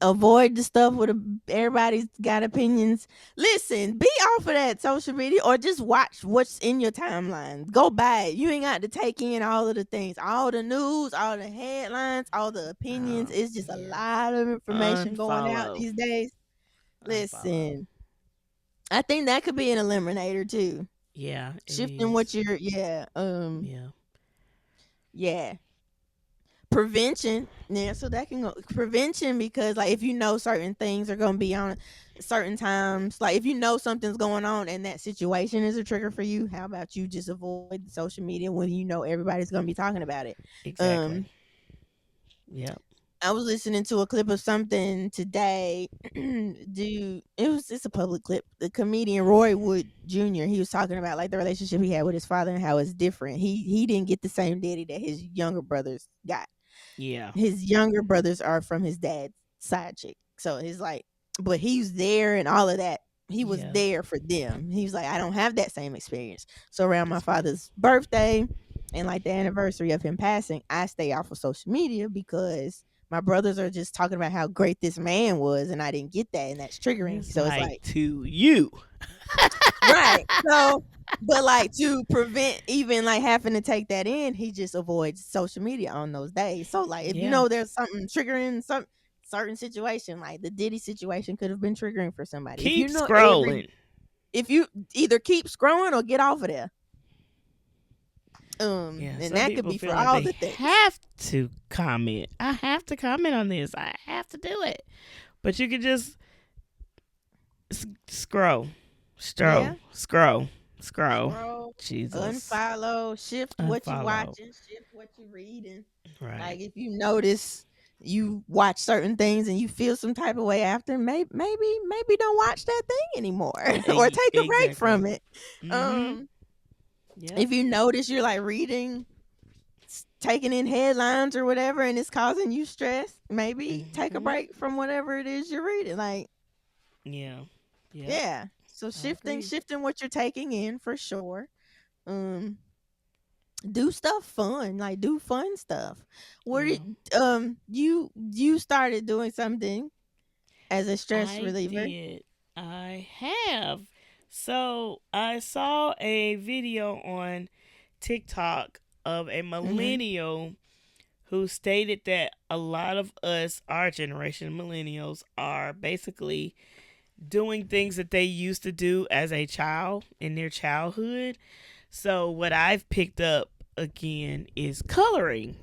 avoid the stuff with everybody's got opinions. Listen, be off of that social media or just watch what's in your timeline. Go by it. You ain't got to take in all of the things, all the news, all the headlines, all the opinions. Oh, It's just a yeah. lot of information going out Unfollow. these days. Unfollow. Listen, I think that could be an eliminator too. Yeah, it Shifting what is. you're, yeah, Yeah. yeah. Prevention, yeah, so that can go prevention because like if you know certain things are going to be on certain times, like if you know something's going on and that situation is a trigger for you, how about you just avoid the social media when you know everybody's going to be talking about it. Exactly. um Yep. I was listening to a clip of something today. Dude, it's a public clip. The comedian Roy Wood Jr. He was talking about like the relationship he had with his father and how it's different. He didn't get the same daddy that his younger brothers got. Yeah. His younger brothers are from his dad's side chick. So it's like, but he's there and all of that. He was Yeah. there for them. He was like, I don't have that same experience. So around my That's good. father's birthday and like the anniversary of him passing, I stay off of social media because my brothers are just talking about how great this man was, and I didn't get that, and that's And triggering. it's So it's like like, to you. right. So, but like to prevent even like having to take that in, he just avoids social media on those days. So like if you Yeah. know there's something triggering some certain situation, like the Diddy situation could have been triggering for somebody. If you Keep know scrolling. if you either keep scrolling or get off of there. Yeah, And some that could people be feel for like all they the things. have to comment. I have to comment on this. I have to do it. But you can just scroll, Yeah. scroll. Scroll, Jesus. unfollow, shift what you Unfollow. watching, shift what you reading. Right. Like if you notice you watch certain things and you feel some type of way after, maybe don't watch that thing anymore or take a break Exactly. from it. Mm-hmm. Um, Yep. if you notice you're like reading, taking in headlines or whatever, and it's causing you stress, maybe take a Mm-hmm. break from whatever it is you're reading. Like, Yeah. Yep. yeah. So I agree. shifting what you're taking in for sure. Um, do stuff fun, like do fun stuff. Where Yeah. did you started doing something as a stress I reliever? did. I have. So I saw a video on TikTok of a Mm-hmm. millennial who stated that a lot of us, our generation, millennials, are basically doing things that they used to do as a child in their childhood. So what I've picked up again is coloring.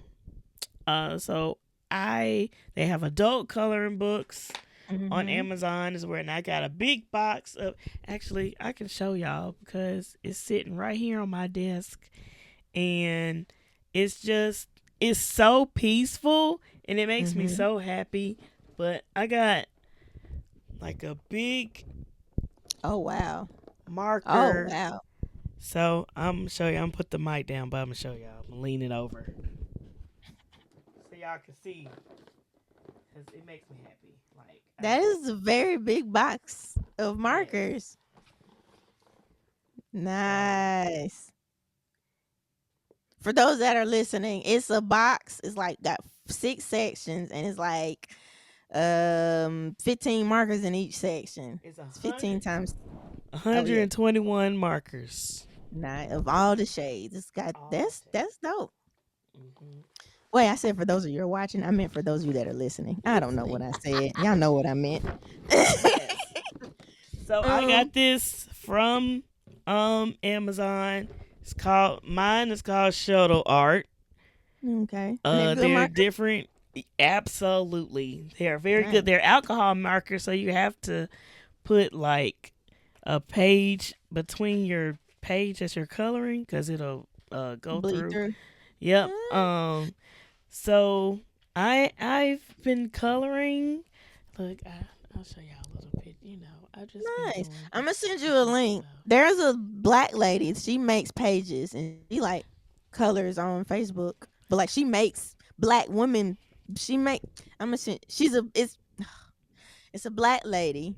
So they have adult coloring books on Mm-hmm. Amazon is where, and I got a big box of. Actually, I can show y'all because it's sitting right here on my desk, and it's just it's so peaceful and it makes me Mm-hmm. so happy. But I got like a big Oh wow. Oh marker. wow. So I'm gonna show you. I'm gonna put the mic down, but I'm gonna show y'all. I'm gonna lean it over so y'all can see because it makes me happy. Like I That just is a very big box of yes. markers. So Nice. For those that are listening, it's a box. It's like got 6 sections, and it's like 15 markers in each section. it's It's 15 times. Oh yeah, 121 markers. nine of all the shades. It's got All that's dope. mm-hmm. Wait, I said for those of you who are watching, I meant for those of you that are listening. I don't know what Listening. I said. Y'all know what I meant. Yes. So I um, got this from Amazon. Mine is called Shuttle Art. okay. And they're good They're markers. different. Absolutely. They are very good. Nice. They're alcohol markers, so you have to put like a page between your page as you're coloring because it'll go Bleed through. through. Yep. Uh, So I've been coloring. Look, I'll show y'all a little bit. I've just been nice. doing I'm gonna send you a different link. stuff. There's a black lady. She makes pages and she like colors on Facebook. But like she makes black women. She make. I'm gonna send. She's a. It's a black lady,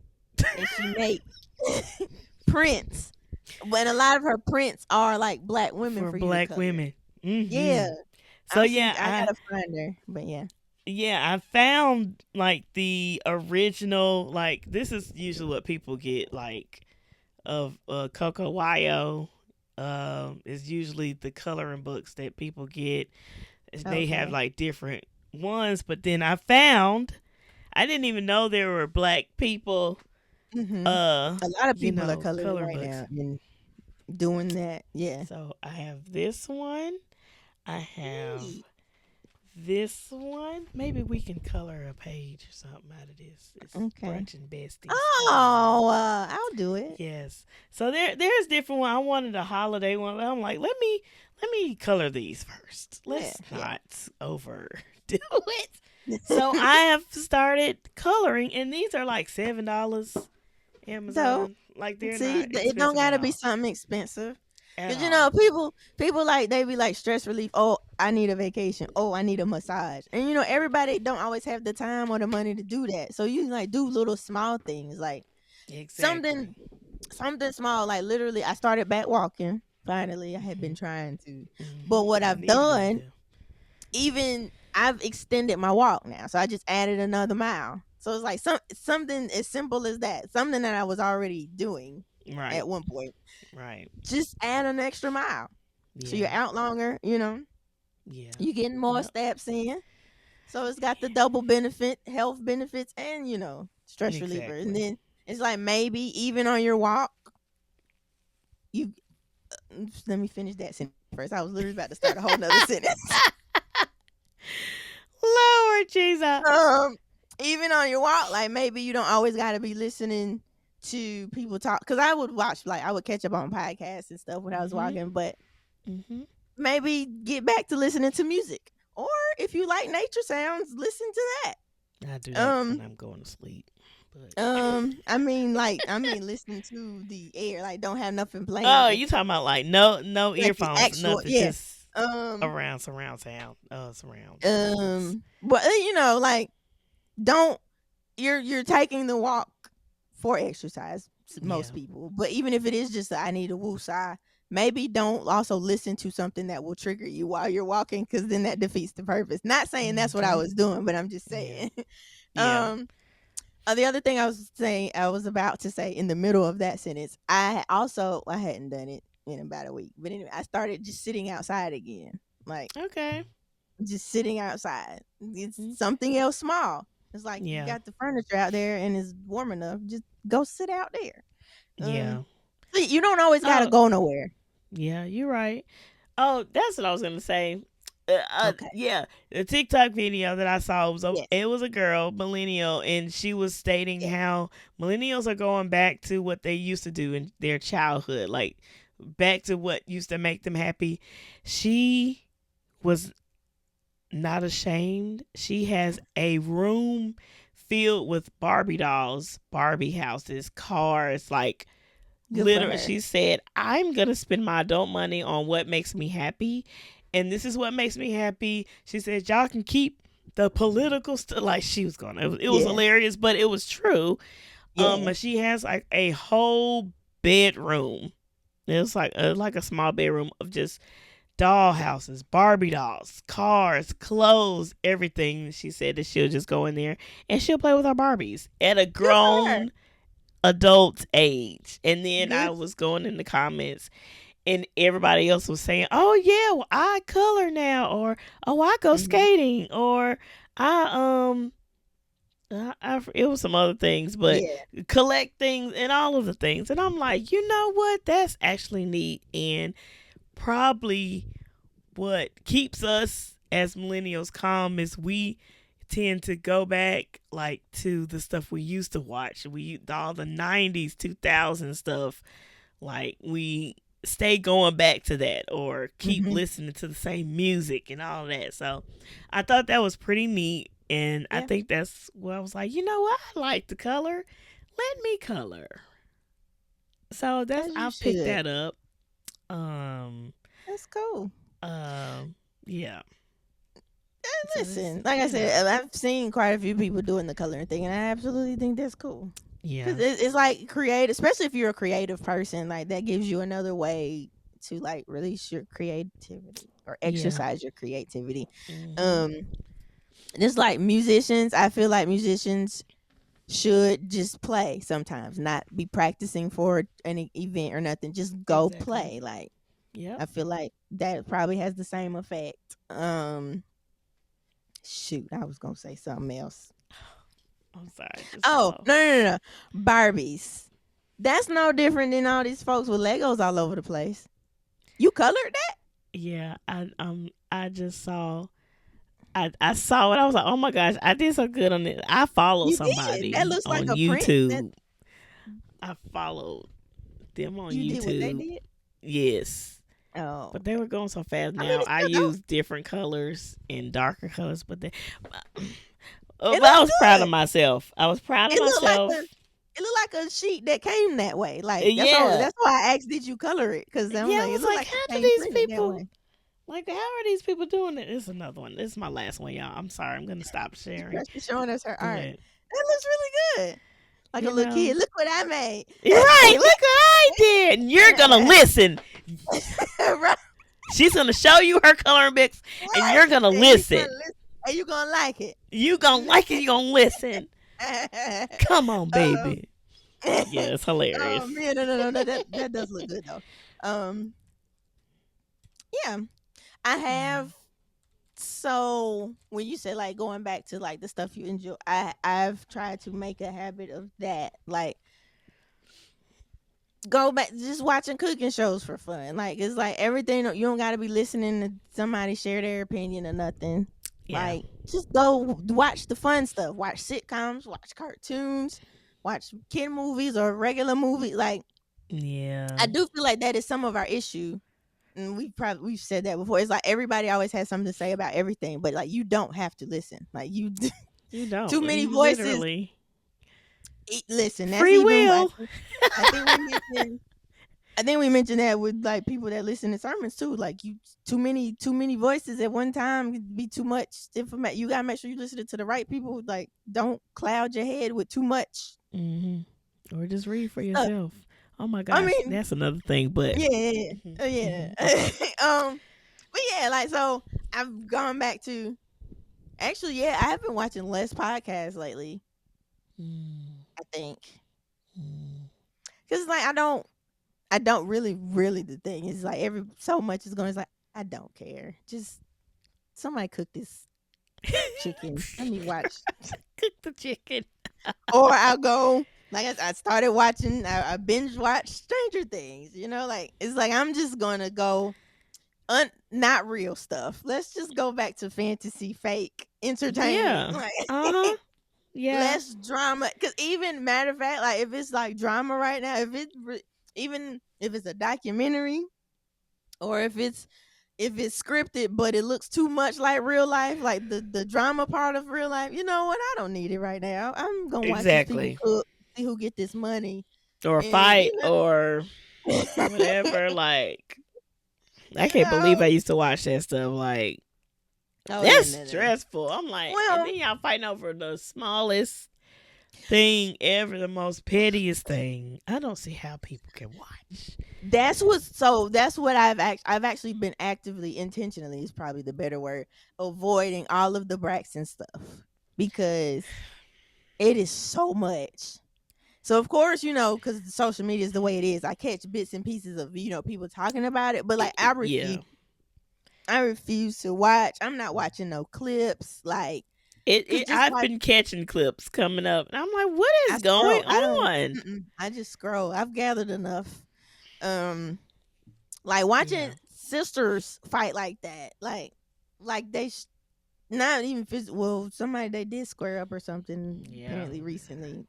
and she makes prints. When a lot of her prints are like black women For for you to black color. women. Yeah, So yeah, I gotta find her, but yeah. I found like the original. Like this is usually what people get like of Coco Wayo. Is usually the coloring books that people get. They have Okay. like different ones, but then I didn't even know there were black people. Hmm. Uh, A lot of people are coloring coloring right books. now and doing that. Yeah. So I have this one. I have Neat. this one. Maybe we can color a page or something out of this. It's Okay. brunch and besties. Oh, I'll do it. Yes. So there's different one. I wanted a holiday one, but I'm like, let me color these first. Yeah, Let's yeah. not overdo it. So I have started coloring, and these are like $7. So Amazon, like they're see, not it don't expensive at gotta be all. something expensive. at Cause all. people like they be like stress relief. Oh, I need a vacation. Oh, I need a massage. And everybody don't always have the time or the money to do that. So you like do little small things like Exactly. something something small. Like literally, I started back walking. Finally, I had Hmm. been trying to, but Hmm. what I I've need to go done, there. even I've extended my walk now. So I just added another mile. So it's like something as simple as that. Something that I was already doing Right. at one point. Right. Just add an extra mile. So you're Yeah. out longer. Yeah. You getting more Yep. steps in. So it's got the double benefit, health benefits, and stress reliever. And Exactly. then it's like maybe even on your walk, you let me finish that sentence first. I was literally about to start a whole nother sentence. Lord Jesus. Um, even on your walk, like maybe you don't always got to be listening to people talk. Because I would watch, like I would catch up on podcasts and stuff when I was Hmm. walking, but Hmm. maybe get back to listening to music. Or if you like nature sounds, listen to that. I do that when Um, I'm going to sleep. But I mean, listen to the air. Like, don't have nothing playing oh, at you talking about like no like the earphones, actual, nothing, yeah. just Um, around surround sound, surround sounds. but like, don't you're taking the walk for exercise. Most Yeah. people, but even if it is just I need a woosah, maybe don't also listen to something that will trigger you while you're walking, because then that defeats the purpose. Not saying that's what I Hmm. was doing, but I'm just Yeah. saying. Yeah. um the other thing I was about to say in the middle of that sentence, I hadn't done it in about a week. But anyway, I started just sitting outside again. Like Okay. just sitting outside. It's Mm. something else small. It's like you Yeah. got the furniture out there and it's warm enough. Just go sit out there. Yeah. See, you don't always gotta Oh, go nowhere. yeah. You're right. Oh, that's what I was gonna say. Okay. Yeah, the TikTok video that I saw was Yes. it was a girl, millennial, and she was stating Yes. how millennials are going back to what they used to do in their childhood, like back to what used to make them happy. She was not ashamed. She has a room filled with Barbie dolls, Barbie houses, cars, like Good for literally her. she said, I'm gonna spend my adult money on what makes me happy, and this is what makes me happy. She said, y'all can keep the political stuff. Like she was gonna, it was Yeah. hilarious, but it was true. Yeah. But she has like a whole bedroom. It's like a small bedroom of just doll houses, Barbie dolls, cars, clothes, everything. She said that she'll just go in there and she'll play with her Barbies at a Good for her. grown adult age. And then I Good. was going in the comments and everybody else was saying, "Oh yeah, well, I color now," or "Oh, I go Mhm. skating," or it was some other things, but Yeah. collect things and all of the things. And I'm like, you know what? That's actually neat and probably what keeps us as millennials calm is we tend to go back like to the stuff we used to watch. We all the 90s, 2000 stuff. Like we stay going back to that or keep Mhm. listening to the same music and all that. So I thought that was pretty neat. And I Yeah. think that's what I was like, you know what? I like to color. Let me color. So that's As you I picked should. that up. Um That's cool. um yeah. And So this listen, like I yeah. said, I've seen quite a few people doing the coloring thing, and I absolutely think that's cool. Yeah. Because it's like creative, especially if you're a creative person. Like that gives you another way to like release your creativity or Yeah. exercise your creativity. Mhm. Um, just like musicians, I feel like musicians should just play sometimes, not be practicing for any event or nothing. Just go Exactly. play. Like Yep. I feel like that probably has the same effect. Shoot, I was gonna say something else. I'm sorry. I just Oh, saw. no, no, no, no. Barbies. That's no different than all these folks with Legos all over the place. You colored that? Yeah, I just saw I saw it. I was like, "Oh my gosh, I did so good on it." I follow You did. That somebody looks like on a print. That YouTube. I followed them on you did what they YouTube. did. Yes. Oh, But they were going so fast I mean, now. it's I still dope. use different colors and darker colors, but It but I looks was proud of good. myself. I was proud of It looked like the myself. it looked like a sheet that came that way. Like Yeah. that's why I asked, did you color it? Because I'm Yeah, I like, it was looked like, like it how do came these printed that people way. like how are these people doing it? This is another one. This is my last one, y'all. I'm sorry, I'm gonna stop She's sharing. showing us her art. But That looks really good. Like a you little know, kid. Look what I made. right, look what I did. And you're gonna listen. Right. She's gonna show you her coloring books and you're gonna And you listen. gonna listen. And you gonna like it. You gonna like it, you gonna listen. Come on, um, baby. Yeah, it's hilarious. yeah, no, that does look good though. Um, yeah, I have. So when you say like going back to like the stuff you enjoy, I've tried to make a habit of that. Like go back just watching cooking shows for fun. Like it's like everything you don't got to be listening to somebody share their opinion or nothing. Yeah. Like just go watch the fun stuff. Watch sitcoms, watch cartoons, watch kid movies or regular movies. Like Yeah. I do feel like that is some of our issue. And we've said that before. It's like everybody always has something to say about everything, but like you don't have to listen. Like you You don't. too many You voices. literally. Listen, that's Free even will. I think we mentioned that with like people that listen to sermons too. Like you too many voices at one time could be too much information. You gotta make sure you listen to the right people. Like don't cloud your head with too much. Or just read for stuff. yourself. Oh my gosh, that's another thing. But yeah. But yeah, like so I've gone back to actually, yeah, I have been watching less podcasts lately. I think because like I don't really. The thing is like every so much is going. It's like I don't care. Just somebody cook this chicken. Let me watch. Cook the chicken. Or I'll go. Like I started watching. I binge watched Stranger Things. You know, like it's like I'm just gonna go. Not real stuff. Let's just go back to fantasy, fake entertainment. Yeah. Like, yeah. Less drama. Because even matter of fact, like if it's like drama right now, even if it's a documentary, or if it's scripted but it looks too much like real life, like the drama part of real life, you know what? I don't need it right now. I'm gonna watch these people cook, see who get this money, or fight, or whatever. Like I can't believe I used to watch that stuff. Like that's stressful. I'm like, and then y'all fighting over the smallest thing ever, the most pettiest thing. I don't see how people can watch. That's what I've actually been actively, intentionally is probably the better word, avoiding all of the Braxton stuff because it is so much. So of course, you know, because social media is the way it is, I catch bits and pieces of, you know, people talking about it, but like I refuse to watch. I'm not watching no clips. Like I've been catching clips coming up, and I'm like, what is going on? I just scroll. I've gathered enough. Like watching sisters fight like that, like they not even well, somebody they did square up or something apparently recently.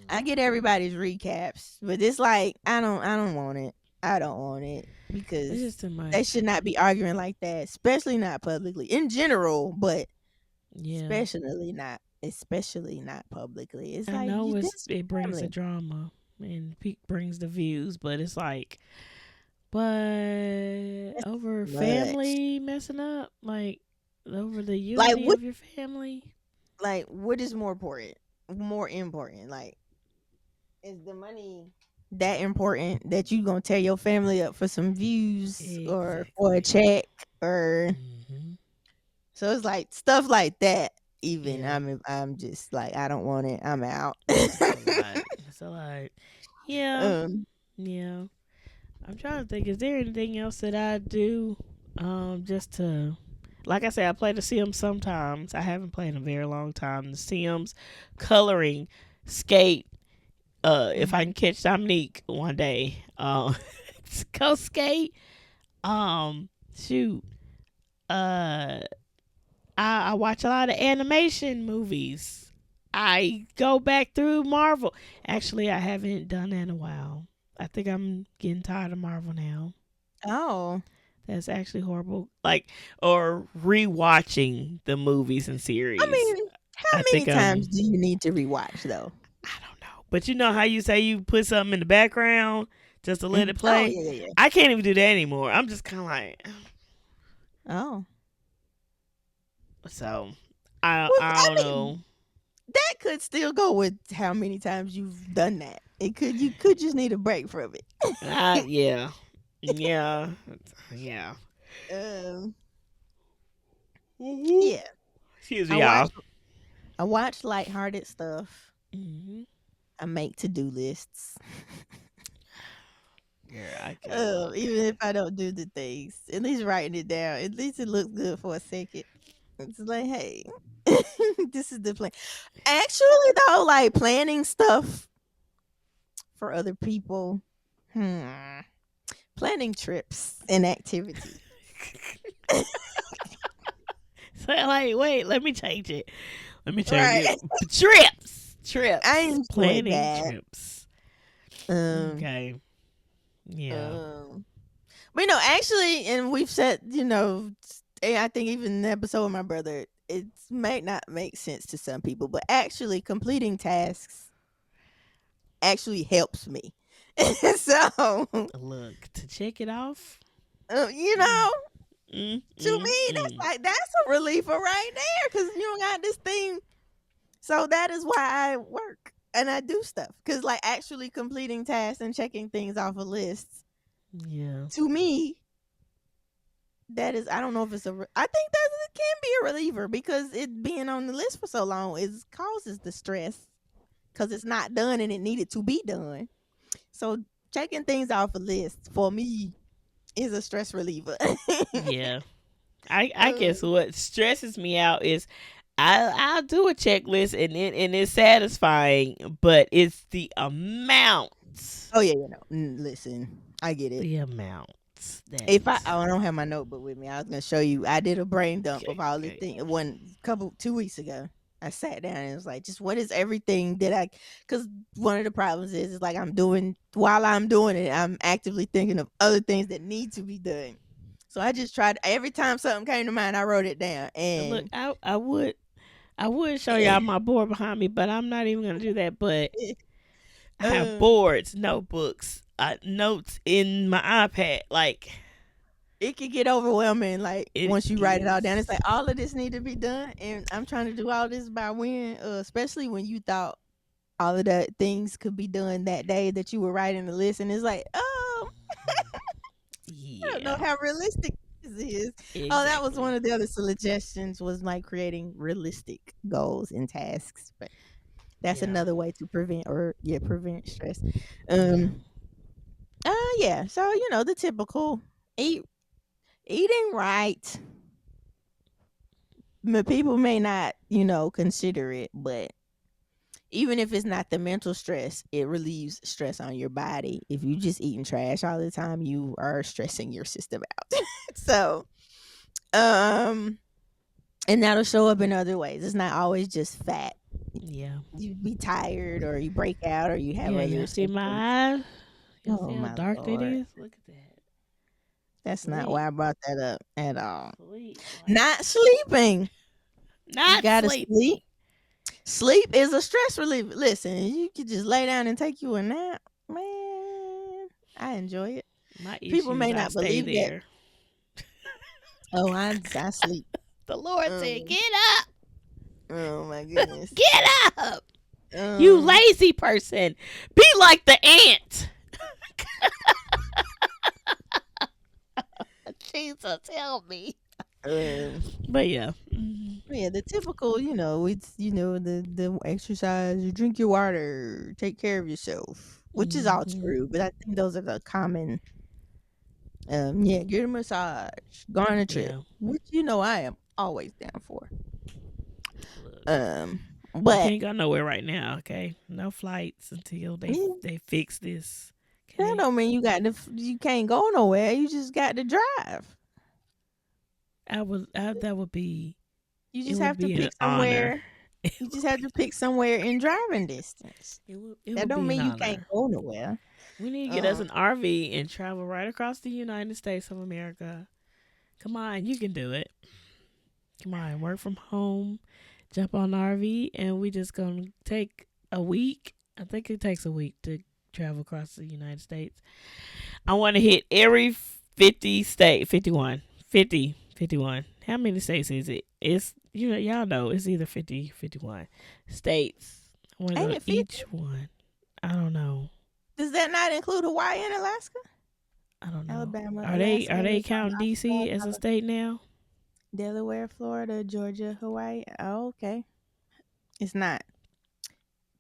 I get everybody's recaps, but it's like I don't want it. I don't want it because it's just too much. They should not be arguing like that, especially not publicly in general, but especially not publicly. It's I know it brings the drama and brings the views, but it's like, but over family messing up, like over the unity of your family. Like, what is more important? Like, is the money that important that you gonna tear your family up for some views or for a check or? So it's like stuff like that. Even I'm just like I don't want it. I'm out. It's a lot. Yeah. Yeah. I'm trying to think. Is there anything else that I do? Just to, like I said, I play The Sims sometimes. I haven't played in a very long time. The Sims, coloring, skate. If I can catch Dominique one day, go skate. Shoot. I watch a lot of animation movies. I go back through Marvel. Actually, I haven't done that in a while. I think I'm getting tired of Marvel now. Oh. That's actually horrible. Like, or rewatching the movies and series. I mean, how many times do you need to rewatch, though? I don't know. But you know how you say you put something in the background just to let it Oh play? yeah, yeah. I can't even do that anymore. I'm just kind of like, Oh, so well, I I don't mean, know. that could still go with how many times you've done that. It could. You could just need a break from it. Yeah, yeah, yeah. um, Mm-hmm. yeah. Excuse I me, watch. y'all. I watch lighthearted stuff. Mm-hmm. I make to-do lists. Yeah, I can't look. Even if I don't do the things, at least writing it down. At least it looks good for a second. It's like, hey, this is the plan. Actually, though, like planning stuff for other people, hmm, planning trips and activities. So like, wait, let me change it. Let me change Right. it. Trips, I trips, enjoy planning that. trips. Um, Okay. Yeah. um, but actually, and we've said, I think even in the episode with my brother, it might not make sense to some people, but actually completing tasks actually helps me. So, Look, to check it off. you Mm, know, mm, to mm, me, mm. that's a reliever right there because you don't got this thing. So that is why I work and I do stuff because like actually completing tasks and checking things off of lists Yeah. to me, that is, I don't know if it's I think that it can be a reliever because it being on the list for so long is causes the stress because it's not done and it needed to be done. So checking things off a list for me is a stress reliever. Yeah. I guess um, what stresses me out is I'll do a checklist and it's satisfying, but it's the amount. oh yeah, listen, I get it. The amount If I that oh, I don't have my notebook with me, I was gonna show you. I did a brain dump okay, of all the okay. things 2 weeks ago. I sat down and it was like, just what is everything that because one of the problems is like while I'm doing it, I'm actively thinking of other things that need to be done. So I just tried every time something came to mind, I wrote it down. Look, And I would show y'all my board behind me, but I'm not even gonna do that. But I have um, boards, notebooks, notes in my iPad. Like it could get overwhelming. Like it once you write it all down, it's is. like all of this need to be done, and I'm trying to do all this by when, especially when you thought all of the things could be done that day that you were writing the list, and it's like, I don't know Yeah, how realistic this is. Oh, that was one exactly. of the other suggestions was like creating realistic goals and tasks, but that's Yeah, another way to prevent stress. yeah, Um, yeah. So the typical eat eating right. People may not consider it, but even if it's not the mental stress, it relieves stress on your body. If you just eating trash all the time, you are stressing your system out. So, um, and that'll show up in other ways. It's not always just fat. yeah, You be tired, or you break out, or you have yeah. other Y'all see symptoms. my eyes? Y'all Oh see how my dark that lord, is? Look at that. that's not Sleep, why I brought that up at all. sleep, like Not sleeping. You not gotta sleep. sleeping. Sleep is a stress reliever. Listen, you could just lay down and take you a nap. Man, I enjoy it. My People issues, may I not stay believe that. there. Oh, I sleep. The Lord said, Um, "Get up, oh my goodness. get up, you Um, lazy person. Be like the ant." Jesus, help me. um, But yeah, yeah, the typical, it's the exercise, you drink your water, take care of yourself, which is all mm-hmm. true. But I think those are the common. Yeah, get a massage, go on a trip, Yeah. which I am always down for. Look, Um, we but can't go nowhere right now. Okay, no flights until they yeah, they fix this. that Okay, don't mean you can't go nowhere. You just got to drive. that would be You it just would have to be an pick honor. somewhere. You just have to pick somewhere in driving distance. It That would don't be an mean you can't honor. go nowhere. We need to get us Um, an RV and travel right across the United States of America. Come on, you can do it. Come on, work from home, jump on the RV, and we just gonna take a week, I think it takes a week to travel across the United States. I want to hit every 50 state, 51, 50, 51. How many states is it? It's, y'all know it's either 50, 51 states. I want to go Ain't to it 50? each one. I don't know. Does that not include Hawaii and Alaska? I don't know. Alabama, Are they Alaska, are they Arizona, counting DC as a Arkansas, state now? Delaware, Florida, Georgia, Hawaii. Oh, okay. It's not.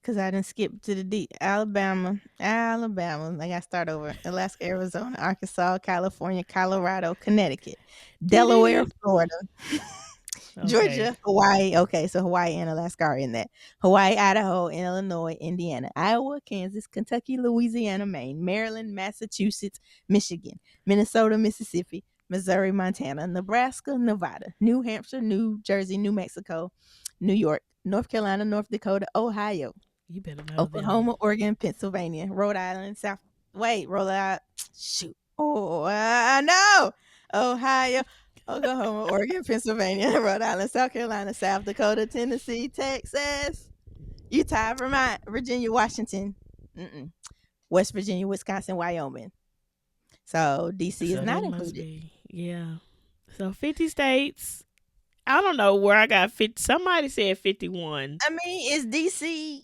Because I didn't skip to the D. Alabama. I got to start over. Alaska, Arizona, Arkansas, California, Colorado, Connecticut, Delaware, Florida, Okay. Georgia, Hawaii. Okay, so Hawaii and Alaska are in that. Hawaii, Idaho, Illinois, Indiana, Iowa, Kansas, Kentucky, Louisiana, Maine, Maryland, Massachusetts, Michigan, Minnesota, Mississippi, Missouri, Montana, Nebraska, Nevada, New Hampshire, New Jersey, New Mexico, New York, North Carolina, North Dakota, Ohio, You better know them. Oklahoma, Oregon, Pennsylvania, Rhode Island, Rhode Island. Shoot. Oh, I know. Ohio, Oklahoma, Oregon, Pennsylvania, Rhode Island, South Carolina, South Dakota, Tennessee, Texas, Utah, Vermont, Virginia, Washington, West Virginia, Wisconsin, Wyoming. So DC is So not that must included. be, yeah. So 50 states. I don't know where I got 50. Somebody said 51. I mean, is DC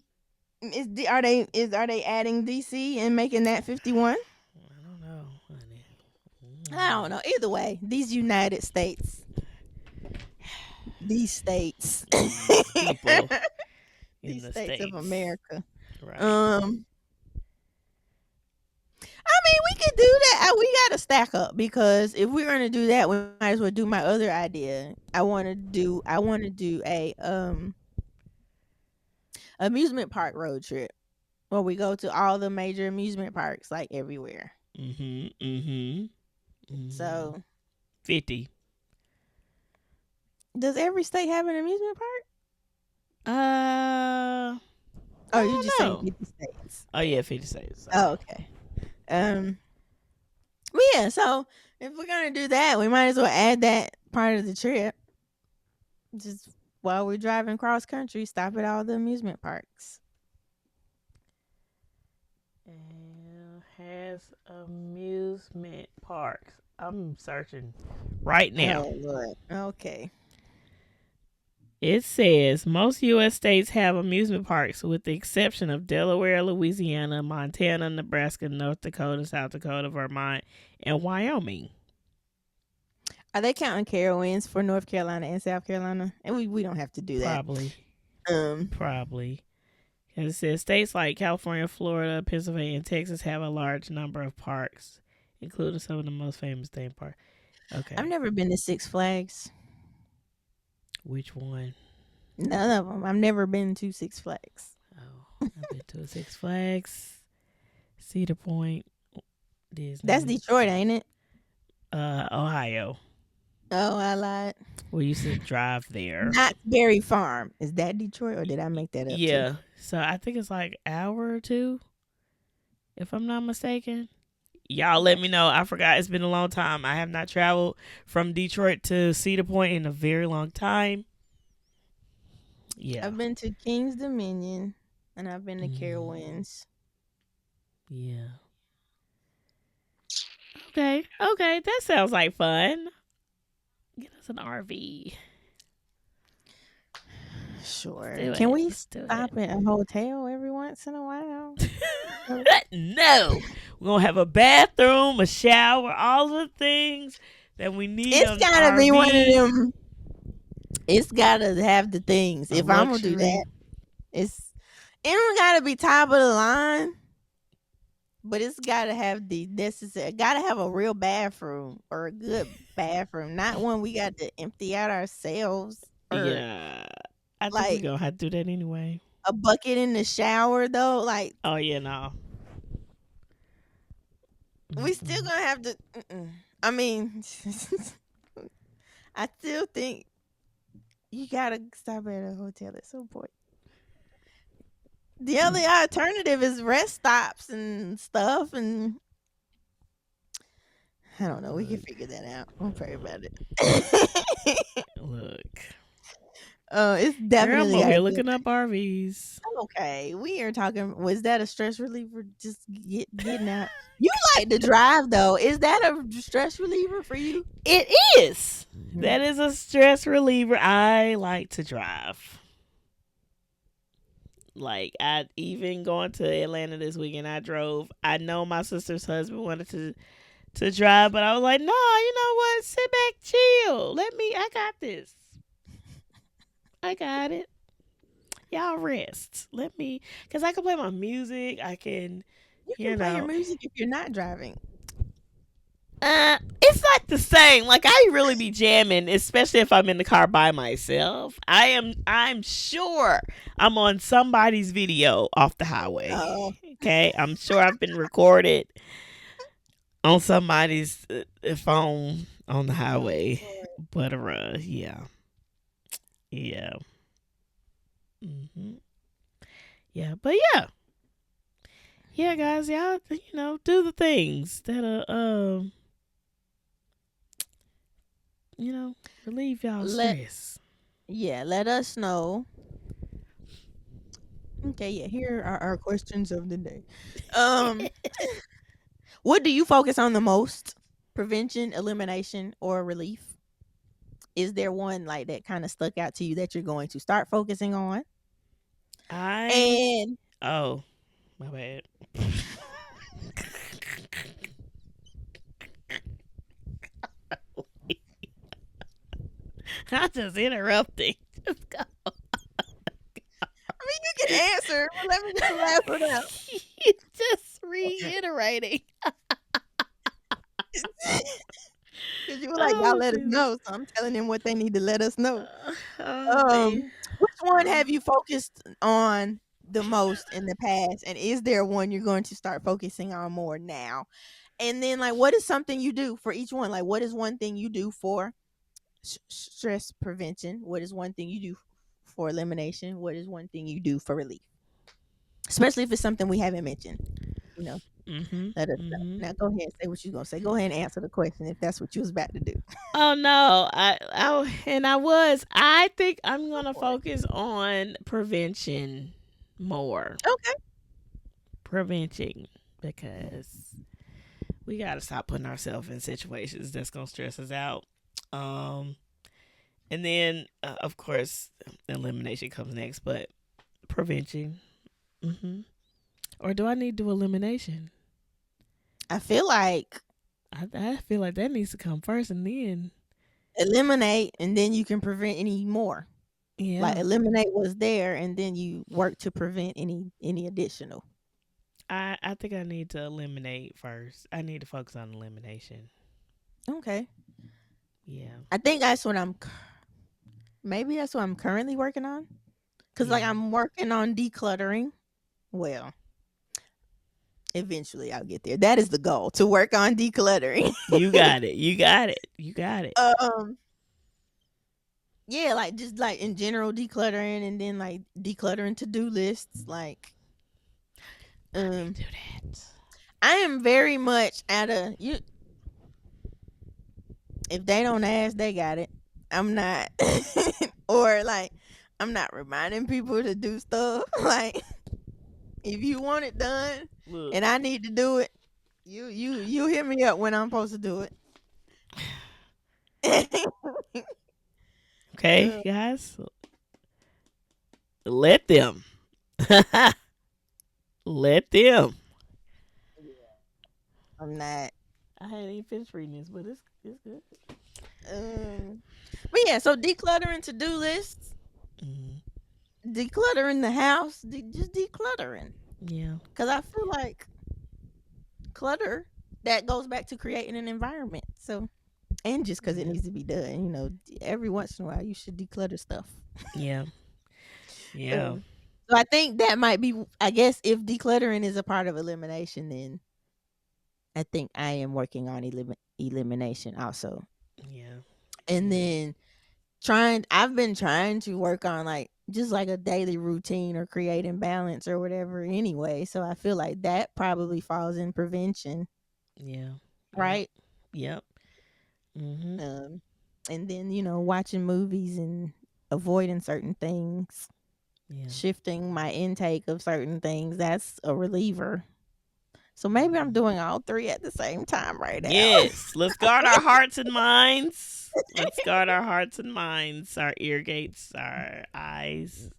are they adding DC and making that 51? I don't know, honey. I don't know. Either way, these United States, these states, These people in these the states of states. America. Right. I mean, we could do that. We got to stack up because if we're gonna do that, we might as well do my other idea. I want to do a amusement park road trip where we go to all the major amusement parks, like everywhere. So, 50. does every state have an amusement park? I You don't just saying know. 50 states? Oh yeah, 50 states. Oh, okay. But yeah, so if we're gonna do that, we might as well add that part of the trip. Just while we're driving cross country, stop at all the amusement parks. And has amusement parks. I'm searching right now. Oh Lord. Okay. It says most U.S. states have amusement parks, with the exception of Delaware, Louisiana, Montana, Nebraska, North Dakota, South Dakota, Vermont, and Wyoming. Are they counting Carowinds for North Carolina and South Carolina? And we don't have to do that. Probably. And it says states like California, Florida, Pennsylvania, and Texas have a large number of parks, including some of the most famous theme parks. Okay. I've never been to Six Flags. Which one? None of them. I've never been to Six Flags. Oh, I've been to Six Flags, Cedar Point, Disney. That's Detroit, ain't it? Ohio. Oh, I lied. We used to drive there. Not Berry Farm. Is that Detroit or did I make that up? Yeah. Too? So I think it's like an hour or two, if I'm not mistaken. Y'all let me know. I forgot. It's been a long time. I have not traveled from Detroit to Cedar Point in a very long time. Yeah. I've been to King's Dominion and I've been to Carowinds. Yeah. Okay. That sounds like fun. Get us an RV. Sure. Can we stop at a hotel every once in a while? No. We're going to have a bathroom, a shower, all the things that we need. It's got to be one of them. It's got to have the things. If I'm going to do that, it don't got to be top of the line, but it's got to have the necessary. Got to have a real bathroom or a good bathroom, not one we got to empty out ourselves. Yeah. I think we're going to have to do that anyway. A bucket in the shower, though. Like, oh, yeah, no. We still going to have to. I mean, I still think you got to stop at a hotel at some point. The other alternative is rest stops and stuff. And I don't know. We can figure that out. Don't worry about it. Look. It's Girl, I'm definitely over got here to be. looking up RVs. Okay, we are talking. Was that a stress reliever? Just getting out. You like to drive though. Is that a stress reliever for you? It is. Mhm. That is a stress reliever. I like to drive. Like I even going to Atlanta this weekend, I drove. I know my sister's husband wanted to drive, but I was like, no, you know what? Sit back, chill. I got this. I got it. Y'all rest. Cause I can play my music. I can, You can you play your know, music if you're not driving. it's not the same. Like I really be jamming, especially if I'm in the car by myself. I'm sure I'm on somebody's video off the highway. Oh, Okay, I'm sure I've been recorded on somebody's phone on the oh highway. Lord. But yeah, yeah, hmm yeah. But yeah, guys, y'all, do the things that you know, relieve y'all Let stress. let us know. Okay, yeah. Here are our questions of the day. Um, what do you focus on the most? Prevention, elimination, or relief? Is there one like that kind of stuck out to you that you're going to start focusing on? I And oh my bad. I'm just interrupting. Just go. I mean, you can answer, but let me just laugh it out. Just reiterating. Because you were like, y'all Oh let us goodness. know. So I'm telling them what they need to let us know. Oh man. Which one have you focused on the most in the past? And is there one you're going to start focusing on more now? And then, like, what is something you do for each one? Like, what is one thing you do for stress prevention? What is one thing you do for elimination? What is one thing you do for relief? Especially if it's something we haven't mentioned. You know, Mhm. let us know. Mhm. Now, go ahead and say what you're going to say. Go ahead and answer the question if that's what you was about to do. Oh no. I think I'm Go gonna for it. focus on prevention more. Okay. Preventing because we gotta stop putting ourselves in situations that's gonna stress us out. Um and then of course elimination comes next, but prevention. hmm Or do I need to do elimination? I feel like I feel like that needs to come first, and then eliminate and then you can prevent any more. Like yeah, eliminate what's there and then you work to prevent any additional. I think I need to eliminate first. I need to focus on elimination. Okay. Yeah, I think that's what maybe that's what I'm currently working on. Cause like yeah, I'm working on decluttering. Well, eventually I'll get there. That is the goal, to work on decluttering. you got it. You got it. You got it. um yeah, like just like in general decluttering and then like decluttering to-do lists. Like I need um to do that. I am very much at a you if they don't ask, they got it. I'm not or like I'm not reminding people to do stuff. Like if you want it done Look, and I need to do it, you hit me up when I'm supposed to do it. okay, Uh, guys, let them. Let them. I'm not. I hadn't even finished reading this, but it's good. Um, but yeah, so decluttering to-do lists, Mm, decluttering the house, just decluttering. yeah, Cause I feel like clutter that goes back to creating an environment. So, and just cause it yeah, needs to be done, every once in a while you should declutter stuff. yeah, yeah, Um, so I think that might be. I guess if decluttering is a part of elimination, then I think I am working on elimination also. yeah, And yeah, then I've been trying to work on like just like a daily routine or creating balance or whatever anyway. So I feel like that probably falls in prevention, yeah, yep, right? yep. Mhm. Um, and then watching movies and avoiding certain things, Yeah. shifting my intake of certain things. That's a reliever. So maybe I'm Mhm. doing all three at the same time right now. Yes. Let's guard our hearts and minds. Let's guard our hearts and minds, our ear gates, our eyes,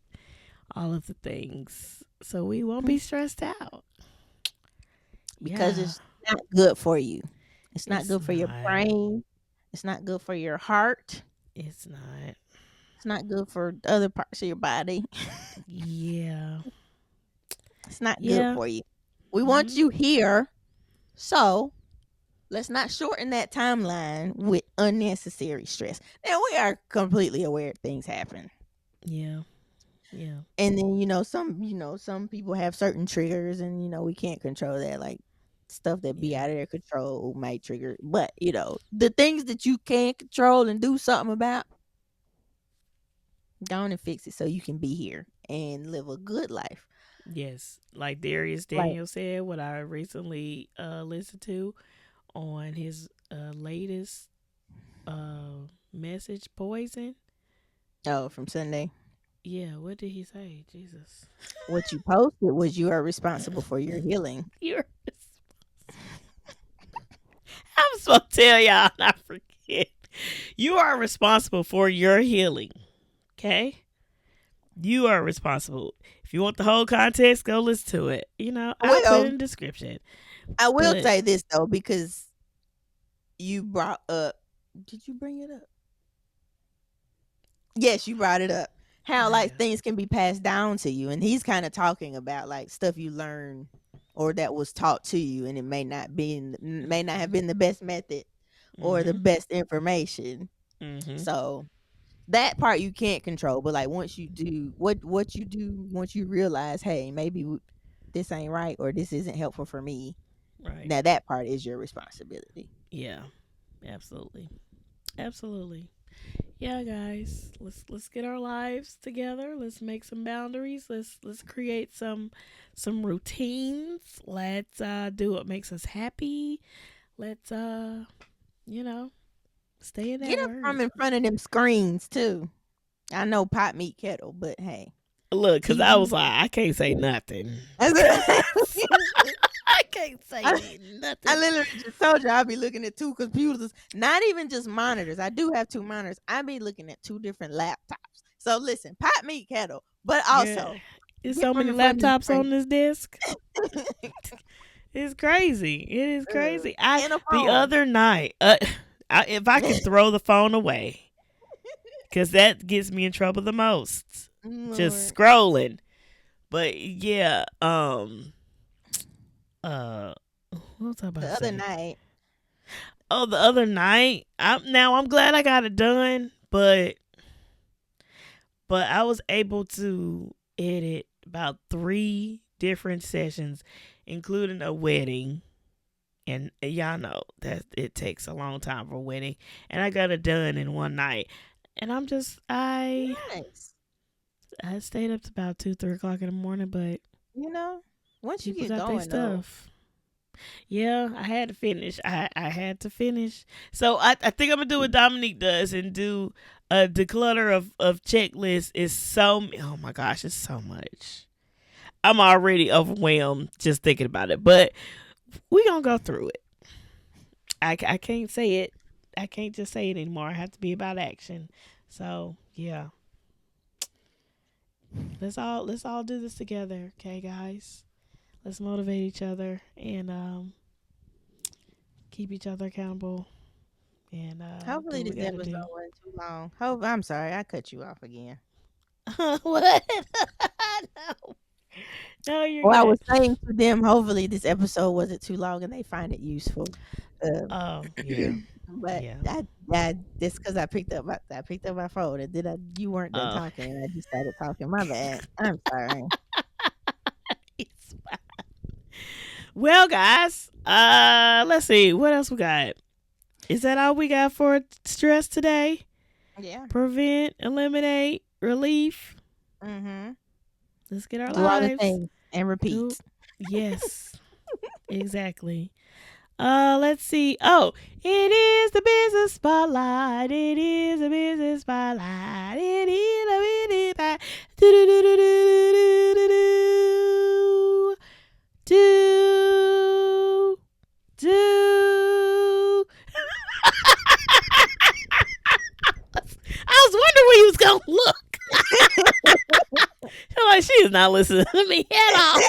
all of the things. So we won't be stressed out. Because Yeah. it's not good for you. It's not It's good for your not. brain. It's not good for your heart. It's not. It's not good for other parts of your body. Yeah. It's not good Yeah. for you. We want Hmm. you here. So let's not shorten that timeline with unnecessary stress. Now we are completely aware things happen. Yeah. Yeah. And then some people have certain triggers, and we can't control that, like stuff that be Yeah. out of their control might trigger. But the things that you can control and do something about, go on and fix it so you can be here and live a good life. Yes. Like Darius Like, Daniel said, what I recently listened to on his latest message, Poison. oh, from Sunday, Yeah, what did he say? Jesus. what you posted was you are responsible for your healing. You're I'm supposed to tell y'all, not forget. You are responsible for your healing. Okay? You are responsible. If you want the whole context, go listen to it. I'll put it Well, in the description. I will But say this though, because you brought up, did you bring it up? Yes, you brought it up. How like yeah. things can be passed down to you, and he's kind of talking about like stuff you learn or that was taught to you, and it may not have been the best method or the Mm-hmm. best information. Mm-hmm. So that part you can't control, but like once you do what you do, once you realize, hey, maybe this ain't right or this isn't helpful for me. Right. Now that part is your responsibility. Yeah. Absolutely. Absolutely. Yeah, guys. Let's get our lives together. Let's make some boundaries. Let's create some routines. Let's do what makes us happy. Let's you know, stay in Get that up from word. in front of them screens too. I know pot meat kettle, but hey, Look, cause I TV. was like, I can't say nothing. I I can't say nothing. literally just told you I'll be looking at two computers, not even just monitors. I do have two monitors. I be looking at two different laptops. So listen, pot meat kettle, but Yeah. also There's get so from many in front of them laptops screens. on this desk. It's crazy. It is crazy. I And a the phone. other night, if I can throw the phone away, because that gets me in trouble the most. Just Lord. scrolling. But yeah, uh, what was I about The to other say? night, Oh, the other night. I'm glad I got it done, but I was able to edit about 3 different sessions, including a wedding. And y'all know that it takes a long time for a wedding, and I got it done in one night. And nice. I stayed up to about 2, 3 o'clock in the morning, but You know, once you people get got their going though, stuff. Yeah, I had to finish. I had to finish. So I think I'm gonna do what Dominique does and do a declutter of checklists. Is so, oh my gosh, it's so much. I'm already overwhelmed just thinking about it, but we gonna go through it. I can't say it. I can't just say it anymore. I have to be about action. So yeah, let's all do this together, okay, guys. Let's motivate each other and keep each other accountable and do hopefully what we this gotta episode do. wasn't too long. Hope I'm sorry I cut you off again. What? No, no, you're Well, I was good. saying to them, hopefully this episode wasn't too long and they find it useful. Um, Oh yeah, but yeah. I just because I picked up my phone and then you weren't done Oh, talking and I just started talking. My bad. I'm sorry. it's fine. Well, guys, let's see what else we got. Is that all we got for stress today? Yeah. Prevent, eliminate, relief. Mm-hmm. Let's get our Do all the lives. things and repeat. Do yes, exactly. Let's see. Oh, it is the business spotlight. It is a business spotlight. It is a business spotlight. Do do do do do do do do do. I was wondering where you was gonna look. Like she is not listening to me at all.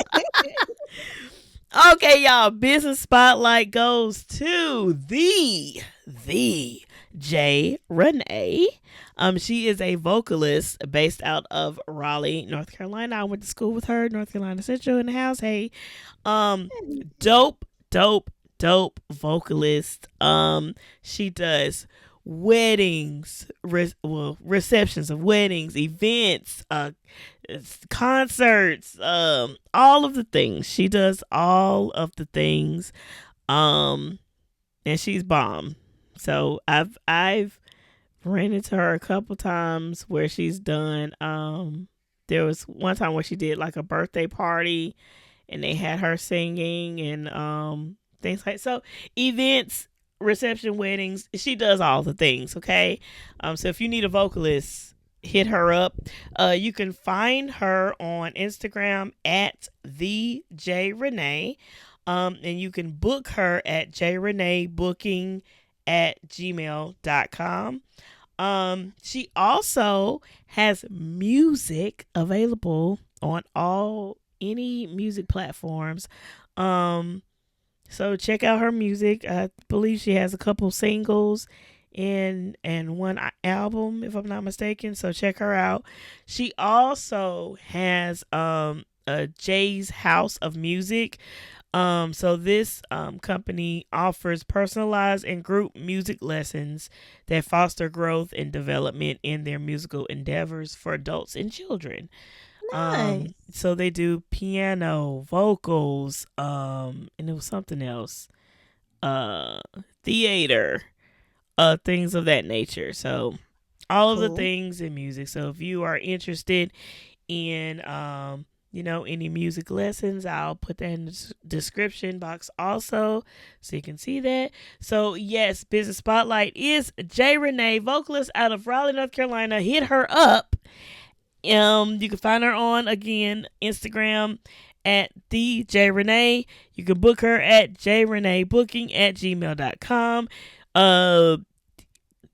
Okay, y'all. Business spotlight goes to the Jay Renee. She is a vocalist based out of Raleigh, North Carolina. I went to school with her, North Carolina Central in the house. Hey, dope, dope, dope vocalist. She does weddings, receptions of weddings, events, concerts, all of the things. She does all of the things, and she's bomb. So I've ran into her a couple times where she's done. There was one time where she did like a birthday party, and they had her singing and things like so. Events, reception, weddings. She does all the things. Okay, so if you need a vocalist, hit her up. You can find her on Instagram at the jayrenee, and you can book her at jayreneebooking at gmail.com. She also has music available on any music platforms. So check out her music. I believe she has a couple singles and one album, if I'm not mistaken. So check her out. She also has a Jay's House of Music. So this company offers personalized and group music lessons that foster growth and development in their musical endeavors for adults and children. Nice. So they do piano, vocals, and it was something else, theater, things of that nature. So all of the Cool. things in music. So if you are interested in, any music lessons, I'll put that in the description box also so you can see that. So yes, Business Spotlight is Jay Renee, vocalist out of Raleigh, North Carolina. Hit her up. You can find her on, again, Instagram at the Jay Renee. You can book her at jayreneebooking at gmail.com.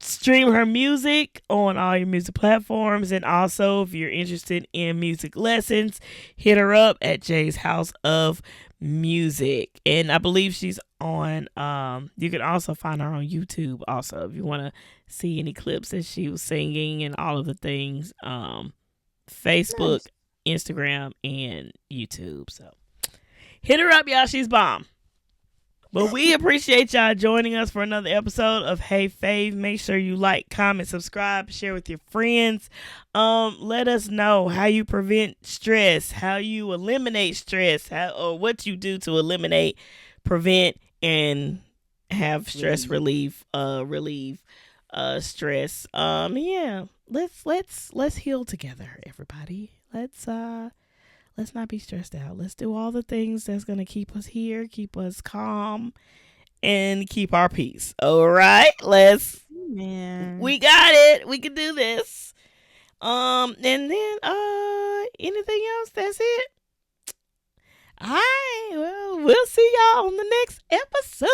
Stream her music on all your music platforms, and also if you're interested in music lessons, hit her up at Jay's House of Music. And I believe she's on, you can also find her on YouTube also if you want to see any clips that she was singing and all of the things. Facebook, Nice. Instagram, and YouTube. So hit her up, y'all. She's bomb. But we appreciate y'all joining us for another episode of Hey Fave. Make sure you like, comment, subscribe, share with your friends. Let us know how you prevent stress, how you eliminate stress, or what you do to eliminate, prevent, and have stress relieve stress. Yeah. Let's heal together, everybody. Let's not be stressed out. Let's do all the things that's gonna keep us here, keep us calm, and keep our peace. All right, Man. we got it. We can do this. And then anything else? That's it. All right. Well, we'll see y'all on the next episode.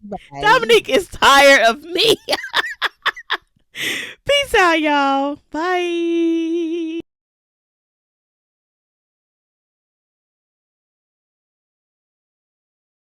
Bye. Dominique is tired of me. Peace out, y'all. Bye.